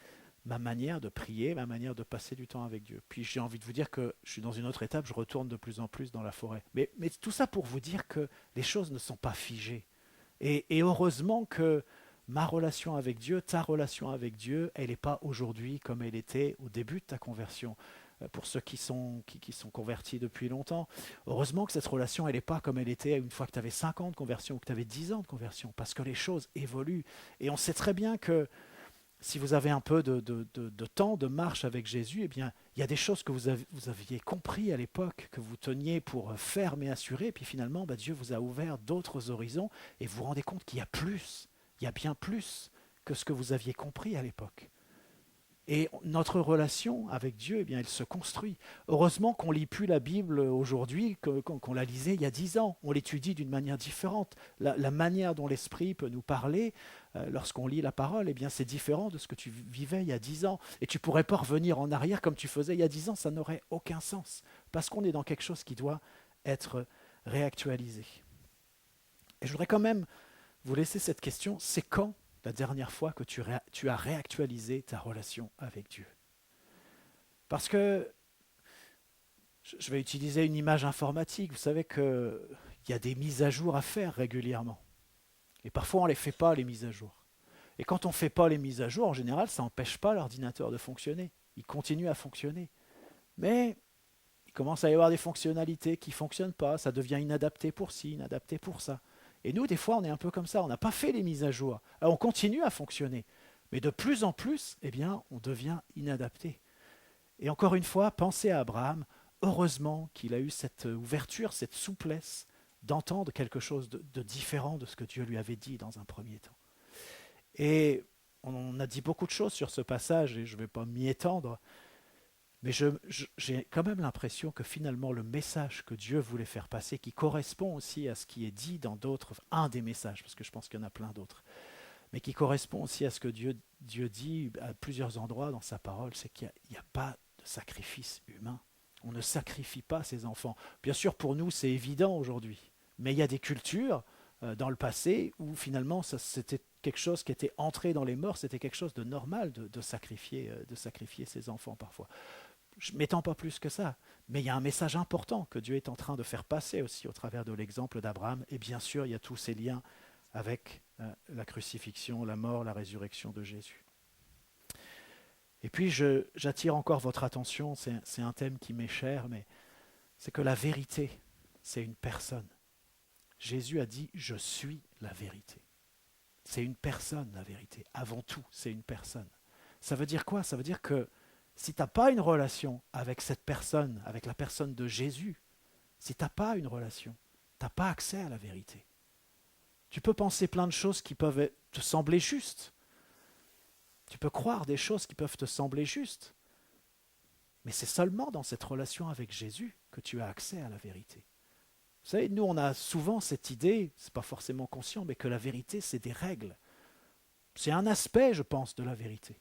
ma manière de prier, ma manière de passer du temps avec Dieu. Puis j'ai envie de vous dire que je suis dans une autre étape, je retourne de plus en plus dans la forêt. Mais tout ça pour vous dire que les choses ne sont pas figées. Et heureusement que ma relation avec Dieu, ta relation avec Dieu, elle n'est pas aujourd'hui comme elle était au début de ta conversion. Pour ceux qui sont convertis depuis longtemps, heureusement que cette relation, elle n'est pas comme elle était une fois que tu avais 5 ans de conversion ou que tu avais 10 ans de conversion, parce que les choses évoluent. Et on sait très bien que si vous avez un peu de temps de marche avec Jésus, eh bien, il y a des choses que vous aviez compris à l'époque, que vous teniez pour ferme et assuré, et puis finalement, Dieu vous a ouvert d'autres horizons, et vous vous rendez compte qu'il y a plus, il y a bien plus que ce que vous aviez compris à l'époque. Et notre relation avec Dieu, eh bien, elle se construit. Heureusement qu'on ne lit plus la Bible aujourd'hui qu'on la lisait il y a 10 ans. On l'étudie d'une manière différente. La manière dont l'Esprit peut nous parler lorsqu'on lit la parole, eh bien, c'est différent de ce que tu vivais il y a 10 ans. Et tu ne pourrais pas revenir en arrière comme tu faisais il y a 10 ans. Ça n'aurait aucun sens. Parce qu'on est dans quelque chose qui doit être réactualisé. Et je voudrais quand même vous laisser cette question. C'est quand la dernière fois que tu as réactualisé ta relation avec Dieu? Parce que je vais utiliser une image informatique. Vous savez qu'il y a des mises à jour à faire régulièrement. Et parfois, on ne les fait pas, les mises à jour. Et quand on ne fait pas les mises à jour, en général, ça n'empêche pas l'ordinateur de fonctionner. Il continue à fonctionner. Mais il commence à y avoir des fonctionnalités qui ne fonctionnent pas. Ça devient inadapté pour ci, inadapté pour ça. Et nous, des fois, on est un peu comme ça. On n'a pas fait les mises à jour. Alors, on continue à fonctionner. Mais de plus en plus, eh bien, on devient inadapté. Et encore une fois, pensez à Abraham. Heureusement qu'il a eu cette ouverture, cette souplesse d'entendre quelque chose de différent de ce que Dieu lui avait dit dans un premier temps. Et on a dit beaucoup de choses sur ce passage et je ne vais pas m'y étendre, mais j'ai quand même l'impression que finalement le message que Dieu voulait faire passer, qui correspond aussi à ce qui est dit dans d'autres, un des messages, parce que je pense qu'il y en a plein d'autres, mais qui correspond aussi à ce que Dieu dit à plusieurs endroits dans sa parole, c'est qu'il n'y a pas de sacrifice humain. On ne sacrifie pas ses enfants. Bien sûr, pour nous, c'est évident aujourd'hui, mais il y a des cultures dans le passé où finalement c'était quelque chose qui était entré dans les mœurs, c'était quelque chose de normal de sacrifier ses enfants parfois. Je ne m'étends pas plus que ça, mais il y a un message important que Dieu est en train de faire passer aussi au travers de l'exemple d'Abraham, et bien sûr, il y a tous ces liens avec la crucifixion, la mort, la résurrection de Jésus. Et puis, j'attire encore votre attention, c'est un thème qui m'est cher, mais c'est que la vérité, c'est une personne. Jésus a dit « Je suis la vérité ». C'est une personne, la vérité. Avant tout, c'est une personne. Ça veut dire quoi? Ça veut dire que si tu n'as pas une relation avec cette personne, avec la personne de Jésus, si tu n'as pas une relation, tu n'as pas accès à la vérité. Tu peux penser plein de choses qui peuvent te sembler justes. Tu peux croire des choses qui peuvent te sembler justes. Mais c'est seulement dans cette relation avec Jésus que tu as accès à la vérité. Vous savez, nous, on a souvent cette idée, ce n'est pas forcément conscient, mais que la vérité, c'est des règles. C'est un aspect, je pense, de la vérité.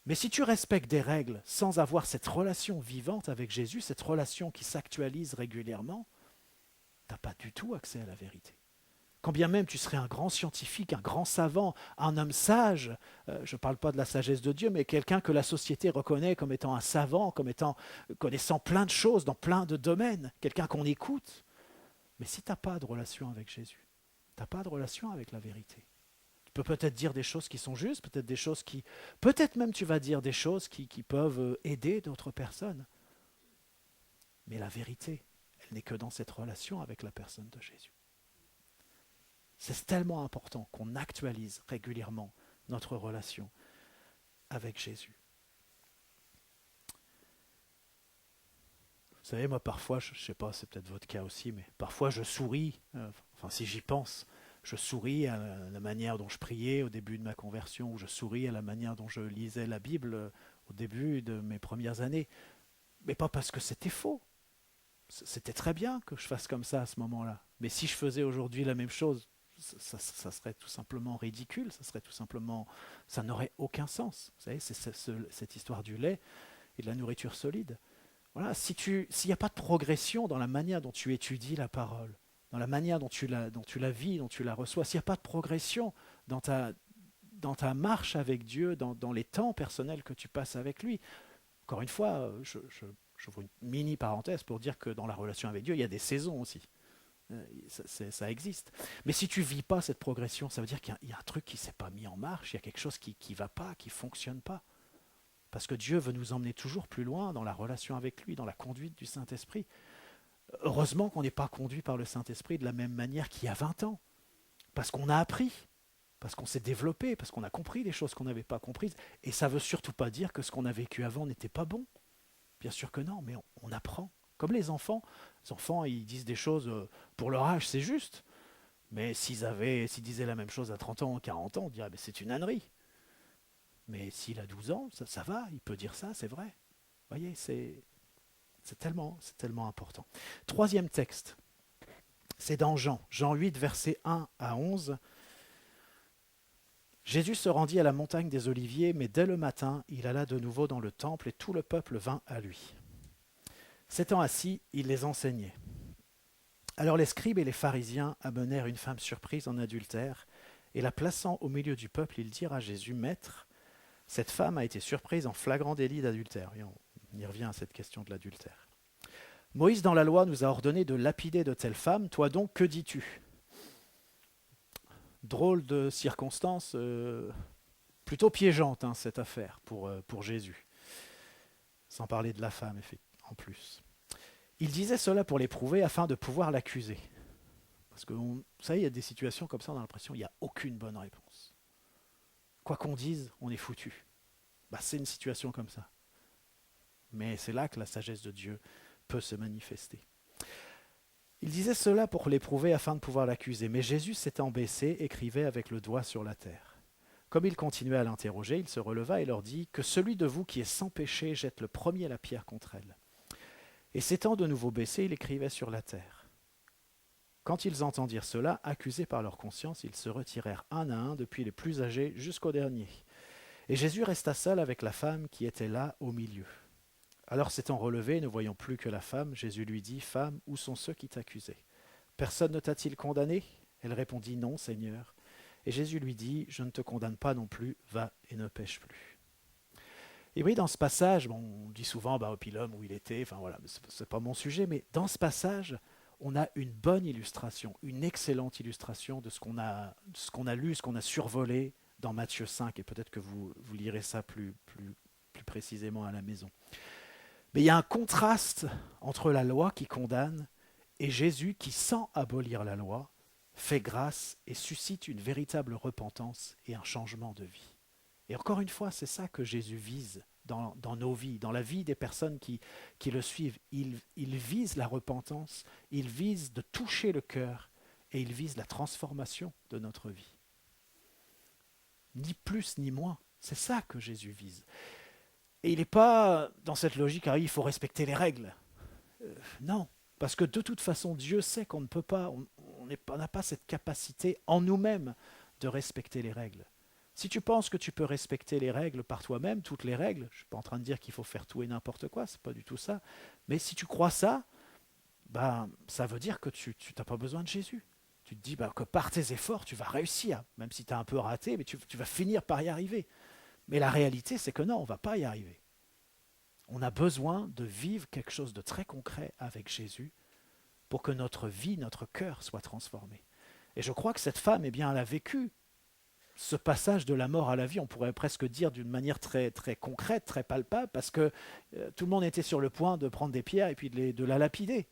Mais si tu respectes des règles sans avoir cette relation vivante avec Jésus, cette relation qui s'actualise régulièrement, tu n'as pas du tout accès à la vérité. Quand bien même tu serais un grand scientifique, un grand savant, un homme sage, je ne parle pas de la sagesse de Dieu, mais quelqu'un que la société reconnaît comme étant un savant, comme étant connaissant plein de choses dans plein de domaines, quelqu'un qu'on écoute. Mais si tu n'as pas de relation avec Jésus, tu n'as pas de relation avec la vérité. peux peut-être dire des choses qui sont justes, peut-être des choses qui... Peut-être même tu vas dire des choses qui peuvent aider d'autres personnes. Mais la vérité, elle n'est que dans cette relation avec la personne de Jésus. C'est tellement important qu'on actualise régulièrement notre relation avec Jésus. Vous savez, moi parfois, je ne sais pas, c'est peut-être votre cas aussi, mais parfois je souris, enfin si j'y pense, je souris à la manière dont je priais au début de ma conversion, ou je souris à la manière dont je lisais la Bible au début de mes premières années. Mais pas parce que c'était faux. C'était très bien que je fasse comme ça à ce moment-là. Mais si je faisais aujourd'hui la même chose, ça serait tout simplement ridicule, ça n'aurait aucun sens. Vous savez, c'est cette histoire du lait et de la nourriture solide. Voilà, s'il n'y a pas de progression dans la manière dont tu étudies la parole, dans la manière dont tu la vis, dont tu la reçois, s'il n'y a pas de progression dans ta marche avec Dieu, dans les temps personnels que tu passes avec lui, encore une fois, j'ouvre une mini parenthèse pour dire que dans la relation avec Dieu, il y a des saisons aussi. Ça existe. Mais si tu ne vis pas cette progression, ça veut dire qu'il y a un truc qui ne s'est pas mis en marche, il y a quelque chose qui ne va pas, qui ne fonctionne pas. Parce que Dieu veut nous emmener toujours plus loin dans la relation avec lui, dans la conduite du Saint-Esprit. Heureusement qu'on n'est pas conduit par le Saint-Esprit de la même manière qu'il y a 20 ans. Parce qu'on a appris, parce qu'on s'est développé, parce qu'on a compris des choses qu'on n'avait pas comprises. Et ça ne veut surtout pas dire que ce qu'on a vécu avant n'était pas bon. Bien sûr que non, mais on apprend. Comme les enfants, ils disent des choses pour leur âge, c'est juste. Mais s'ils disaient la même chose à 30 ans ou 40 ans, on dirait mais c'est une ânerie. Mais s'il a 12 ans, ça va, il peut dire ça, c'est vrai. Vous voyez, c'est tellement important. Troisième texte, c'est dans Jean 8, versets 1 à 11. Jésus se rendit à la montagne des Oliviers, mais dès le matin, il alla de nouveau dans le temple et tout le peuple vint à lui. S'étant assis, il les enseignait. Alors les scribes et les pharisiens amenèrent une femme surprise en adultère, et la plaçant au milieu du peuple, ils dirent à Jésus, « Maître, cette femme a été surprise en flagrant délit d'adultère. » Et on y revient à cette question de l'adultère. « Moïse dans la loi nous a ordonné de lapider de telles femmes. Toi donc, que dis-tu » Drôle de circonstance, plutôt piégeante cette affaire pour Jésus. Sans parler de la femme en plus. Il disait cela pour l'éprouver afin de pouvoir l'accuser. Parce que vous savez, il y a des situations comme ça, on a l'impression qu'il n'y a aucune bonne réponse. Quoi qu'on dise, on est foutu. C'est une situation comme ça. Mais c'est là que la sagesse de Dieu peut se manifester. Il disait cela pour l'éprouver afin de pouvoir l'accuser. Mais Jésus s'étant baissé, écrivait avec le doigt sur la terre. Comme il continuait à l'interroger, il se releva et leur dit « Que celui de vous qui est sans péché jette le premier la pierre contre elle. » Et s'étant de nouveau baissé, il écrivait sur la terre. Quand ils entendirent cela, accusés par leur conscience, ils se retirèrent un à un, depuis les plus âgés jusqu'au dernier. Et Jésus resta seul avec la femme qui était là au milieu. Alors s'étant relevé, ne voyant plus que la femme, Jésus lui dit, « Femme, où sont ceux qui t'accusaient ? Personne ne t'a-t-il condamné ?» Elle répondit, « Non, Seigneur. » Et Jésus lui dit, « Je ne te condamne pas non plus, va et ne pêche plus. » Et oui, dans ce passage, on dit souvent puis l'homme où il était, enfin voilà, c'est pas mon sujet, mais dans ce passage, on a une bonne illustration, une excellente illustration de ce qu'on a lu, ce qu'on a survolé dans Matthieu 5, et peut-être que vous lirez ça plus précisément à la maison. Mais il y a un contraste entre la loi qui condamne et Jésus qui, sans abolir la loi, fait grâce et suscite une véritable repentance et un changement de vie. Et encore une fois, c'est ça que Jésus vise dans nos vies, dans la vie des personnes qui le suivent. Il vise la repentance, il vise de toucher le cœur et il vise la transformation de notre vie. Ni plus ni moins, c'est ça que Jésus vise. Et il n'est pas dans cette logique, il faut respecter les règles. Non, parce que de toute façon, Dieu sait qu'on ne peut pas, on n'a pas cette capacité en nous-mêmes de respecter les règles. Si tu penses que tu peux respecter les règles par toi-même, toutes les règles, je ne suis pas en train de dire qu'il faut faire tout et n'importe quoi, c'est pas du tout ça, mais si tu crois ça, ça veut dire que tu n'as pas besoin de Jésus. Tu te dis que par tes efforts, tu vas réussir, même si tu as un peu raté, mais tu vas finir par y arriver. Mais la réalité, c'est que non, on ne va pas y arriver. On a besoin de vivre quelque chose de très concret avec Jésus pour que notre vie, notre cœur soit transformé. Et je crois que cette femme, elle a vécu ce passage de la mort à la vie, on pourrait presque dire d'une manière très, très concrète, très palpable, parce que tout le monde était sur le point de prendre des pierres et puis de la lapider.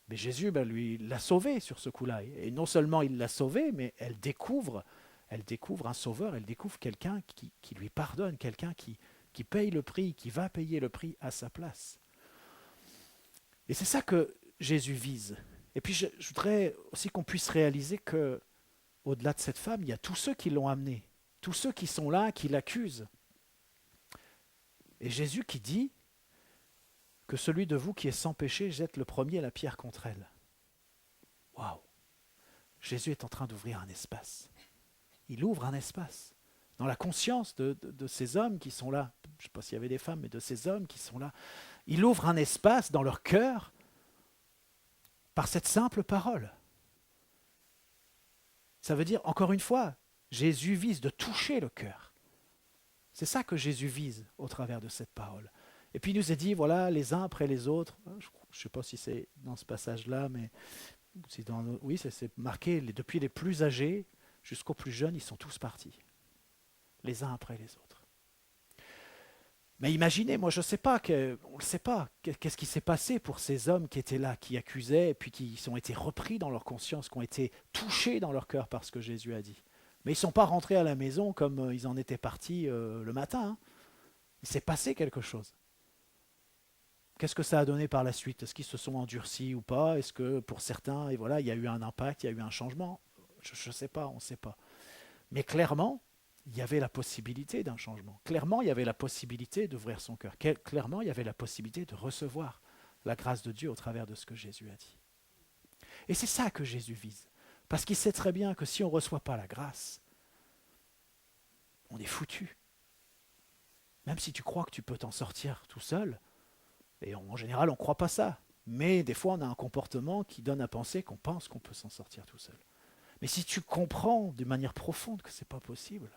Mais Jésus, lui, l'a sauvée sur ce coup-là. Et non seulement il l'a sauvée, mais elle découvre un sauveur, elle découvre quelqu'un qui lui pardonne, quelqu'un qui paye le prix, qui va payer le prix à sa place. Et c'est ça que Jésus vise. Et puis je voudrais aussi qu'on puisse réaliser que au-delà de cette femme, il y a tous ceux qui l'ont amenée, tous ceux qui sont là, qui l'accusent. Et Jésus qui dit que celui de vous qui est sans péché jette le premier la pierre contre elle. Waouh! Jésus est en train d'ouvrir un espace. Il ouvre un espace dans la conscience de ces hommes qui sont là. Je ne sais pas s'il y avait des femmes, mais de ces hommes qui sont là. Il ouvre un espace dans leur cœur par cette simple parole. Ça veut dire, encore une fois, Jésus vise de toucher le cœur. C'est ça que Jésus vise au travers de cette parole. Et puis il nous est dit, voilà, les uns après les autres, je ne sais pas si c'est dans ce passage-là, mais oui, c'est marqué, depuis les plus âgés jusqu'aux plus jeunes, ils sont tous partis, les uns après les autres. Mais imaginez, moi je ne sais pas, on ne le sait pas, qu'est-ce qui s'est passé pour ces hommes qui étaient là, qui accusaient, et puis qui ont été repris dans leur conscience, qui ont été touchés dans leur cœur par ce que Jésus a dit. Mais ils ne sont pas rentrés à la maison comme ils en étaient partis le matin. Hein. Il s'est passé quelque chose. Qu'est-ce que ça a donné par la suite? Est-ce qu'ils se sont endurcis ou pas? Est-ce que pour certains, et voilà, il y a eu un impact, il y a eu un changement? Je ne sais pas, on ne sait pas. Mais clairement, il y avait la possibilité d'un changement. Clairement, il y avait la possibilité d'ouvrir son cœur. Clairement, il y avait la possibilité de recevoir la grâce de Dieu au travers de ce que Jésus a dit. Et c'est ça que Jésus vise. Parce qu'il sait très bien que si on ne reçoit pas la grâce, on est foutu. Même si tu crois que tu peux t'en sortir tout seul, et en général, on ne croit pas ça. Mais des fois, on a un comportement qui donne à penser qu'on pense qu'on peut s'en sortir tout seul. Mais si tu comprends de manière profonde que ce n'est pas possible,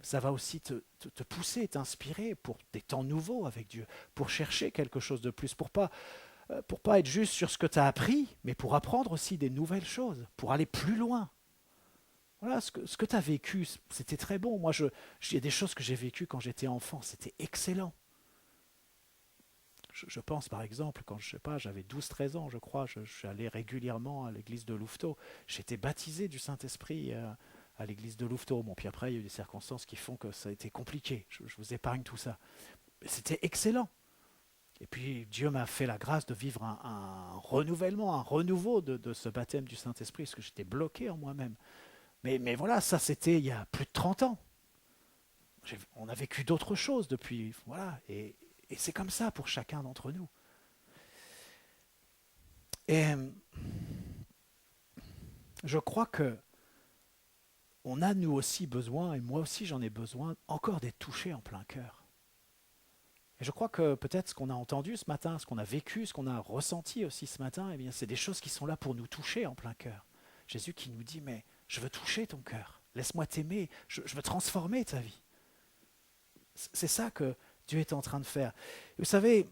ça va aussi te pousser, t'inspirer pour des temps nouveaux avec Dieu, pour chercher quelque chose de plus, pour pas être juste sur ce que tu as appris, mais pour apprendre aussi des nouvelles choses, pour aller plus loin. Voilà, ce que tu as vécu, c'était très bon. Moi, il y a des choses que j'ai vécues quand j'étais enfant, c'était excellent. Je pense par exemple, quand j'avais 12-13 ans, je crois, je suis allé régulièrement à l'église de Louveteaux. J'étais baptisé du Saint-Esprit à l'église de Louveteaux. Bon, puis après, il y a eu des circonstances qui font que ça a été compliqué. Je vous épargne tout ça. Mais c'était excellent. Et puis Dieu m'a fait la grâce de vivre un renouvellement, un renouveau de ce baptême du Saint-Esprit, parce que j'étais bloqué en moi-même. Mais voilà, ça c'était il y a plus de 30 ans. On a vécu d'autres choses depuis. Voilà, et c'est comme ça pour chacun d'entre nous. Et je crois que on a nous aussi besoin, et moi aussi j'en ai besoin, encore d'être touché en plein cœur. Et je crois que peut-être ce qu'on a entendu ce matin, ce qu'on a vécu, ce qu'on a ressenti aussi ce matin, eh bien, c'est des choses qui sont là pour nous toucher en plein cœur. Jésus qui nous dit, mais je veux toucher ton cœur, laisse-moi t'aimer, je veux transformer ta vie. C'est ça que Dieu est en train de faire. Et vous savez,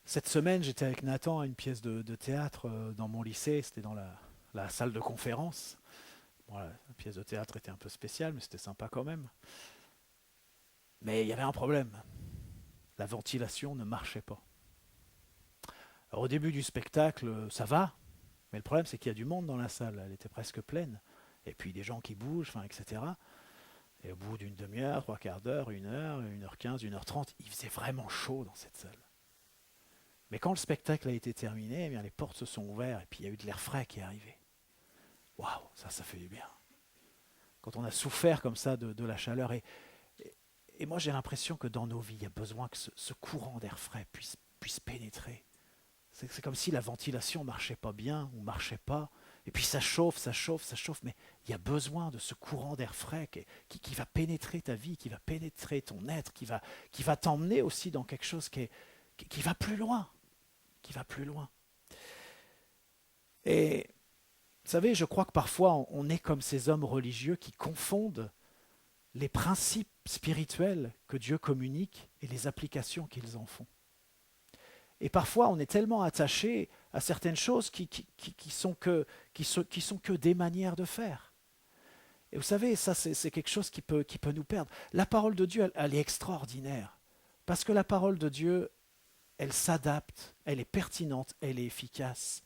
cette semaine, j'étais avec Nathan à une pièce de théâtre dans mon lycée, c'était dans la salle de conférence. Bon, la pièce de théâtre était un peu spéciale, mais c'était sympa quand même. Mais il y avait un problème. La ventilation ne marchait pas. Alors, au début du spectacle, ça va, mais le problème c'est qu'il y a du monde dans la salle, elle était presque pleine. Et puis des gens qui bougent, etc. Et au bout d'une demi-heure, 3/4 d'heure, 1h, 1h15, 1h30, il faisait vraiment chaud dans cette salle. Mais quand le spectacle a été terminé, eh bien, les portes se sont ouvertes et puis il y a eu de l'air frais qui est arrivé. Waouh, ça fait du bien. Quand on a souffert comme ça de la chaleur. Et moi j'ai l'impression que dans nos vies, il y a besoin que ce courant d'air frais puisse pénétrer. C'est comme si la ventilation ne marchait pas bien ou ne marchait pas. Et puis ça chauffe, mais il y a besoin de ce courant d'air frais qui va pénétrer ta vie, qui va pénétrer ton être, qui va t'emmener aussi dans quelque chose qui va plus loin, Et vous savez, je crois que parfois on est comme ces hommes religieux qui confondent les principes spirituels que Dieu communique et les applications qu'ils en font. Et parfois, on est tellement attaché à certaines choses qui sont que des manières de faire. Et vous savez, ça c'est quelque chose qui peut nous perdre. La parole de Dieu, elle est extraordinaire. Parce que la parole de Dieu, elle s'adapte, elle est pertinente, elle est efficace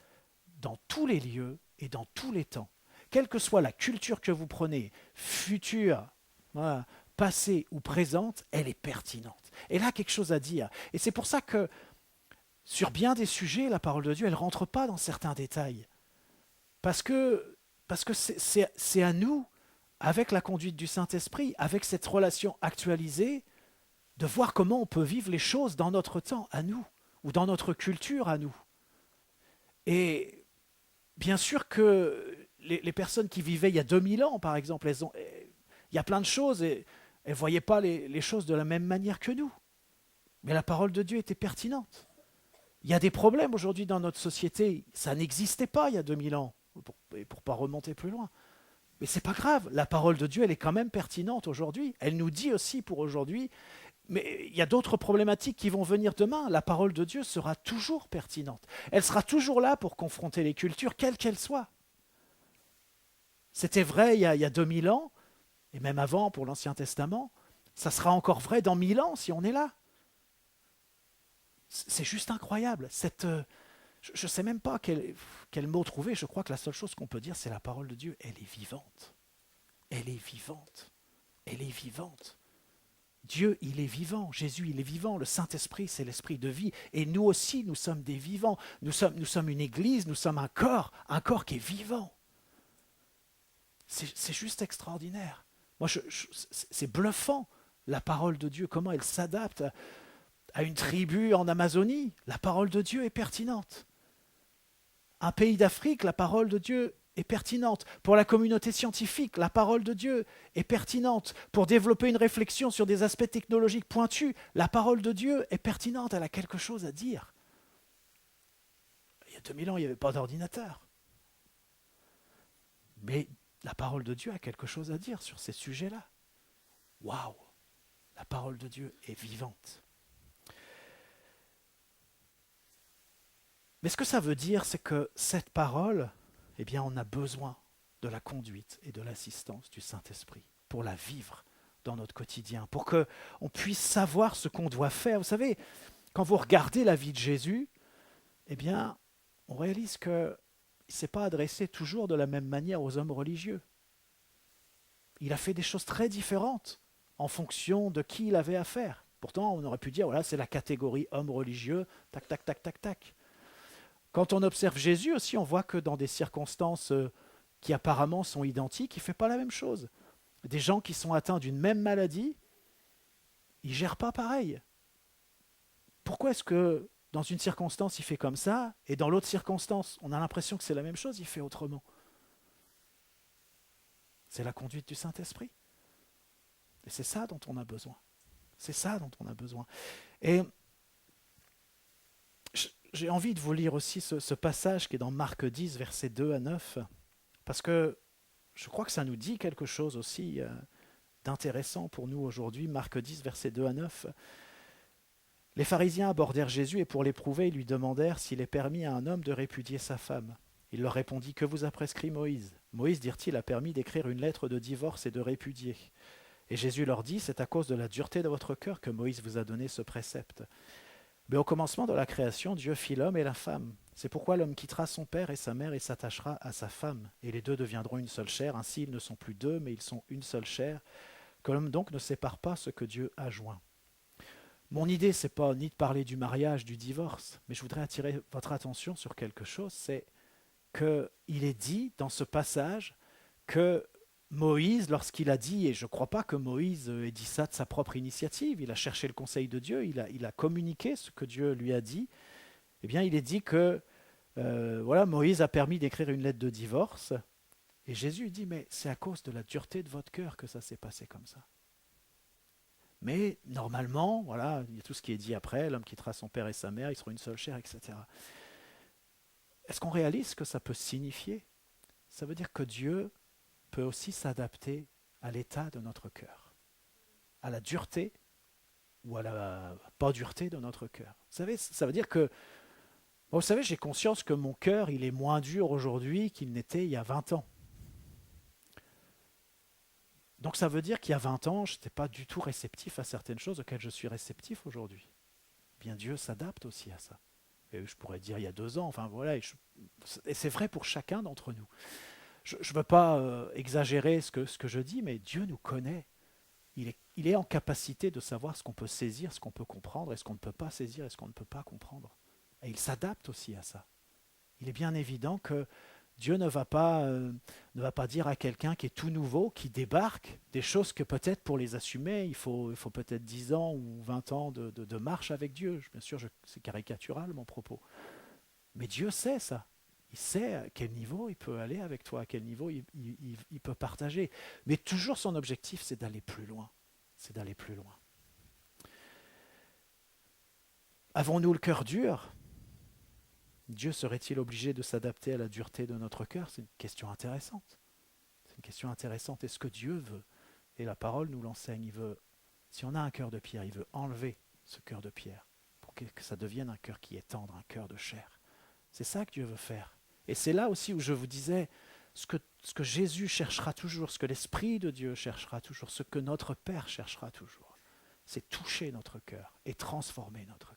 dans tous les lieux et dans tous les temps. Quelle que soit la culture que vous prenez, future, voilà, passée ou présente, elle est pertinente. Elle a quelque chose à dire. Et c'est pour ça que sur bien des sujets, la parole de Dieu, elle ne rentre pas dans certains détails. Parce que c'est à nous, avec la conduite du Saint-Esprit, avec cette relation actualisée, de voir comment on peut vivre les choses dans notre temps, à nous, ou dans notre culture, à nous. Et bien sûr que les personnes qui vivaient il y a 2000 ans, par exemple, il y a plein de choses, et elles ne voyaient pas les choses de la même manière que nous. Mais la parole de Dieu était pertinente. Il y a des problèmes aujourd'hui dans notre société, ça n'existait pas il y a 2000 ans, pour ne pas remonter plus loin. Mais c'est pas grave, la parole de Dieu, elle est quand même pertinente aujourd'hui. Elle nous dit aussi pour aujourd'hui, mais il y a d'autres problématiques qui vont venir demain. La parole de Dieu sera toujours pertinente. Elle sera toujours là pour confronter les cultures, quelles qu'elles soient. C'était vrai il y a 2000 ans, et même avant pour l'Ancien Testament. Ça sera encore vrai dans 1000 ans si on est là. C'est juste incroyable. Je ne sais même pas quel mot trouver. Je crois que la seule chose qu'on peut dire, c'est la parole de Dieu. Elle est vivante. Elle est vivante. Elle est vivante. Dieu, il est vivant. Jésus, il est vivant. Le Saint-Esprit, c'est l'esprit de vie. Et nous aussi, nous sommes des vivants. Nous sommes une église, nous sommes un corps qui est vivant. C'est juste extraordinaire. Moi, c'est bluffant, la parole de Dieu, comment elle s'adapte à une tribu en Amazonie. La parole de Dieu est pertinente. Un pays d'Afrique, la parole de Dieu est pertinente. Pour la communauté scientifique, la parole de Dieu est pertinente. Pour développer une réflexion sur des aspects technologiques pointus, la parole de Dieu est pertinente. Elle a quelque chose à dire. Il y a 2000 ans, il n'y avait pas d'ordinateur. Mais la parole de Dieu a quelque chose à dire sur ces sujets-là. Waouh! La parole de Dieu est vivante. Mais ce que ça veut dire, c'est que cette parole, eh bien, on a besoin de la conduite et de l'assistance du Saint-Esprit pour la vivre dans notre quotidien, pour qu'on puisse savoir ce qu'on doit faire. Vous savez, quand vous regardez la vie de Jésus, eh bien, on réalise qu'il ne s'est pas adressé toujours de la même manière aux hommes religieux. Il a fait des choses très différentes en fonction de qui il avait affaire. Pourtant, on aurait pu dire, voilà, c'est la catégorie homme religieux, tac, tac, tac, tac, tac. Quand on observe Jésus aussi, on voit que dans des circonstances qui apparemment sont identiques, il ne fait pas la même chose. Des gens qui sont atteints d'une même maladie, ils ne gèrent pas pareil. Pourquoi est-ce que dans une circonstance, il fait comme ça, et dans l'autre circonstance, on a l'impression que c'est la même chose, il fait autrement? C'est la conduite du Saint-Esprit. Et c'est ça dont on a besoin. C'est ça dont on a besoin. Et j'ai envie de vous lire aussi ce passage qui est dans Marc 10, versets 2 à 9, parce que je crois que ça nous dit quelque chose aussi d'intéressant pour nous aujourd'hui. Marc 10, versets 2 à 9. Les pharisiens abordèrent Jésus et pour l'éprouver, ils lui demandèrent s'il est permis à un homme de répudier sa femme. Il leur répondit, « Que vous a prescrit Moïse ?» Moïse, dirent-ils, a permis d'écrire une lettre de divorce et de répudier. Et Jésus leur dit, « C'est à cause de la dureté de votre cœur que Moïse vous a donné ce précepte. Mais au commencement de la création, Dieu fit l'homme et la femme. C'est pourquoi l'homme quittera son père et sa mère et s'attachera à sa femme. Et les deux deviendront une seule chair. Ainsi, ils ne sont plus deux, mais ils sont une seule chair. Que l'homme donc ne sépare pas ce que Dieu a joint. » Mon idée, c'est pas ni de parler du mariage, du divorce, mais je voudrais attirer votre attention sur quelque chose, c'est qu'il est dit dans ce passage que Moïse, lorsqu'il a dit, et je ne crois pas que Moïse ait dit ça de sa propre initiative, il a cherché le conseil de Dieu, il a communiqué ce que Dieu lui a dit, eh bien il est dit que voilà, Moïse a permis d'écrire une lettre de divorce, et Jésus dit, mais c'est à cause de la dureté de votre cœur que ça s'est passé comme ça. Mais normalement, voilà, il y a tout ce qui est dit après, l'homme quittera son père et sa mère, ils seront une seule chair, etc. Est-ce qu'on réalise ce que ça peut signifier? Ça veut dire que Dieu peut aussi s'adapter à l'état de notre cœur, à la dureté ou à la pas dureté de notre cœur. Vous savez, ça veut dire que, bon, vous savez, j'ai conscience que mon cœur, il est moins dur aujourd'hui qu'il n'était il y a 20 ans. Donc ça veut dire qu'il y a 20 ans, je n'étais pas du tout réceptif à certaines choses auxquelles je suis réceptif aujourd'hui. Bien Dieu s'adapte aussi à ça. Et je pourrais dire il y a 2 ans, enfin voilà, et c'est vrai pour chacun d'entre nous. Je ne veux pas exagérer ce que je dis, mais Dieu nous connaît. Il est en capacité de savoir ce qu'on peut saisir, ce qu'on peut comprendre, et ce qu'on ne peut pas saisir, et ce qu'on ne peut pas comprendre. Et il s'adapte aussi à ça. Il est bien évident que Dieu ne va pas dire à quelqu'un qui est tout nouveau, qui débarque, des choses que peut-être pour les assumer, il faut peut-être 10 ans ou 20 ans de marche avec Dieu. Bien sûr, c'est caricatural mon propos. Mais Dieu sait ça. Il sait à quel niveau il peut aller avec toi, à quel niveau il peut partager. Mais toujours son objectif, c'est d'aller plus loin. C'est d'aller plus loin. Avons-nous le cœur dur ? Dieu serait-il obligé de s'adapter à la dureté de notre cœur ? C'est une question intéressante. C'est une question intéressante. Est-ce que Dieu veut ? Et la parole nous l'enseigne. Il veut, si on a un cœur de pierre, il veut enlever ce cœur de pierre pour que ça devienne un cœur qui est tendre, un cœur de chair. C'est ça que Dieu veut faire. Et c'est là aussi où je vous disais, ce que Jésus cherchera toujours, ce que l'Esprit de Dieu cherchera toujours, ce que notre Père cherchera toujours, c'est toucher notre cœur et transformer notre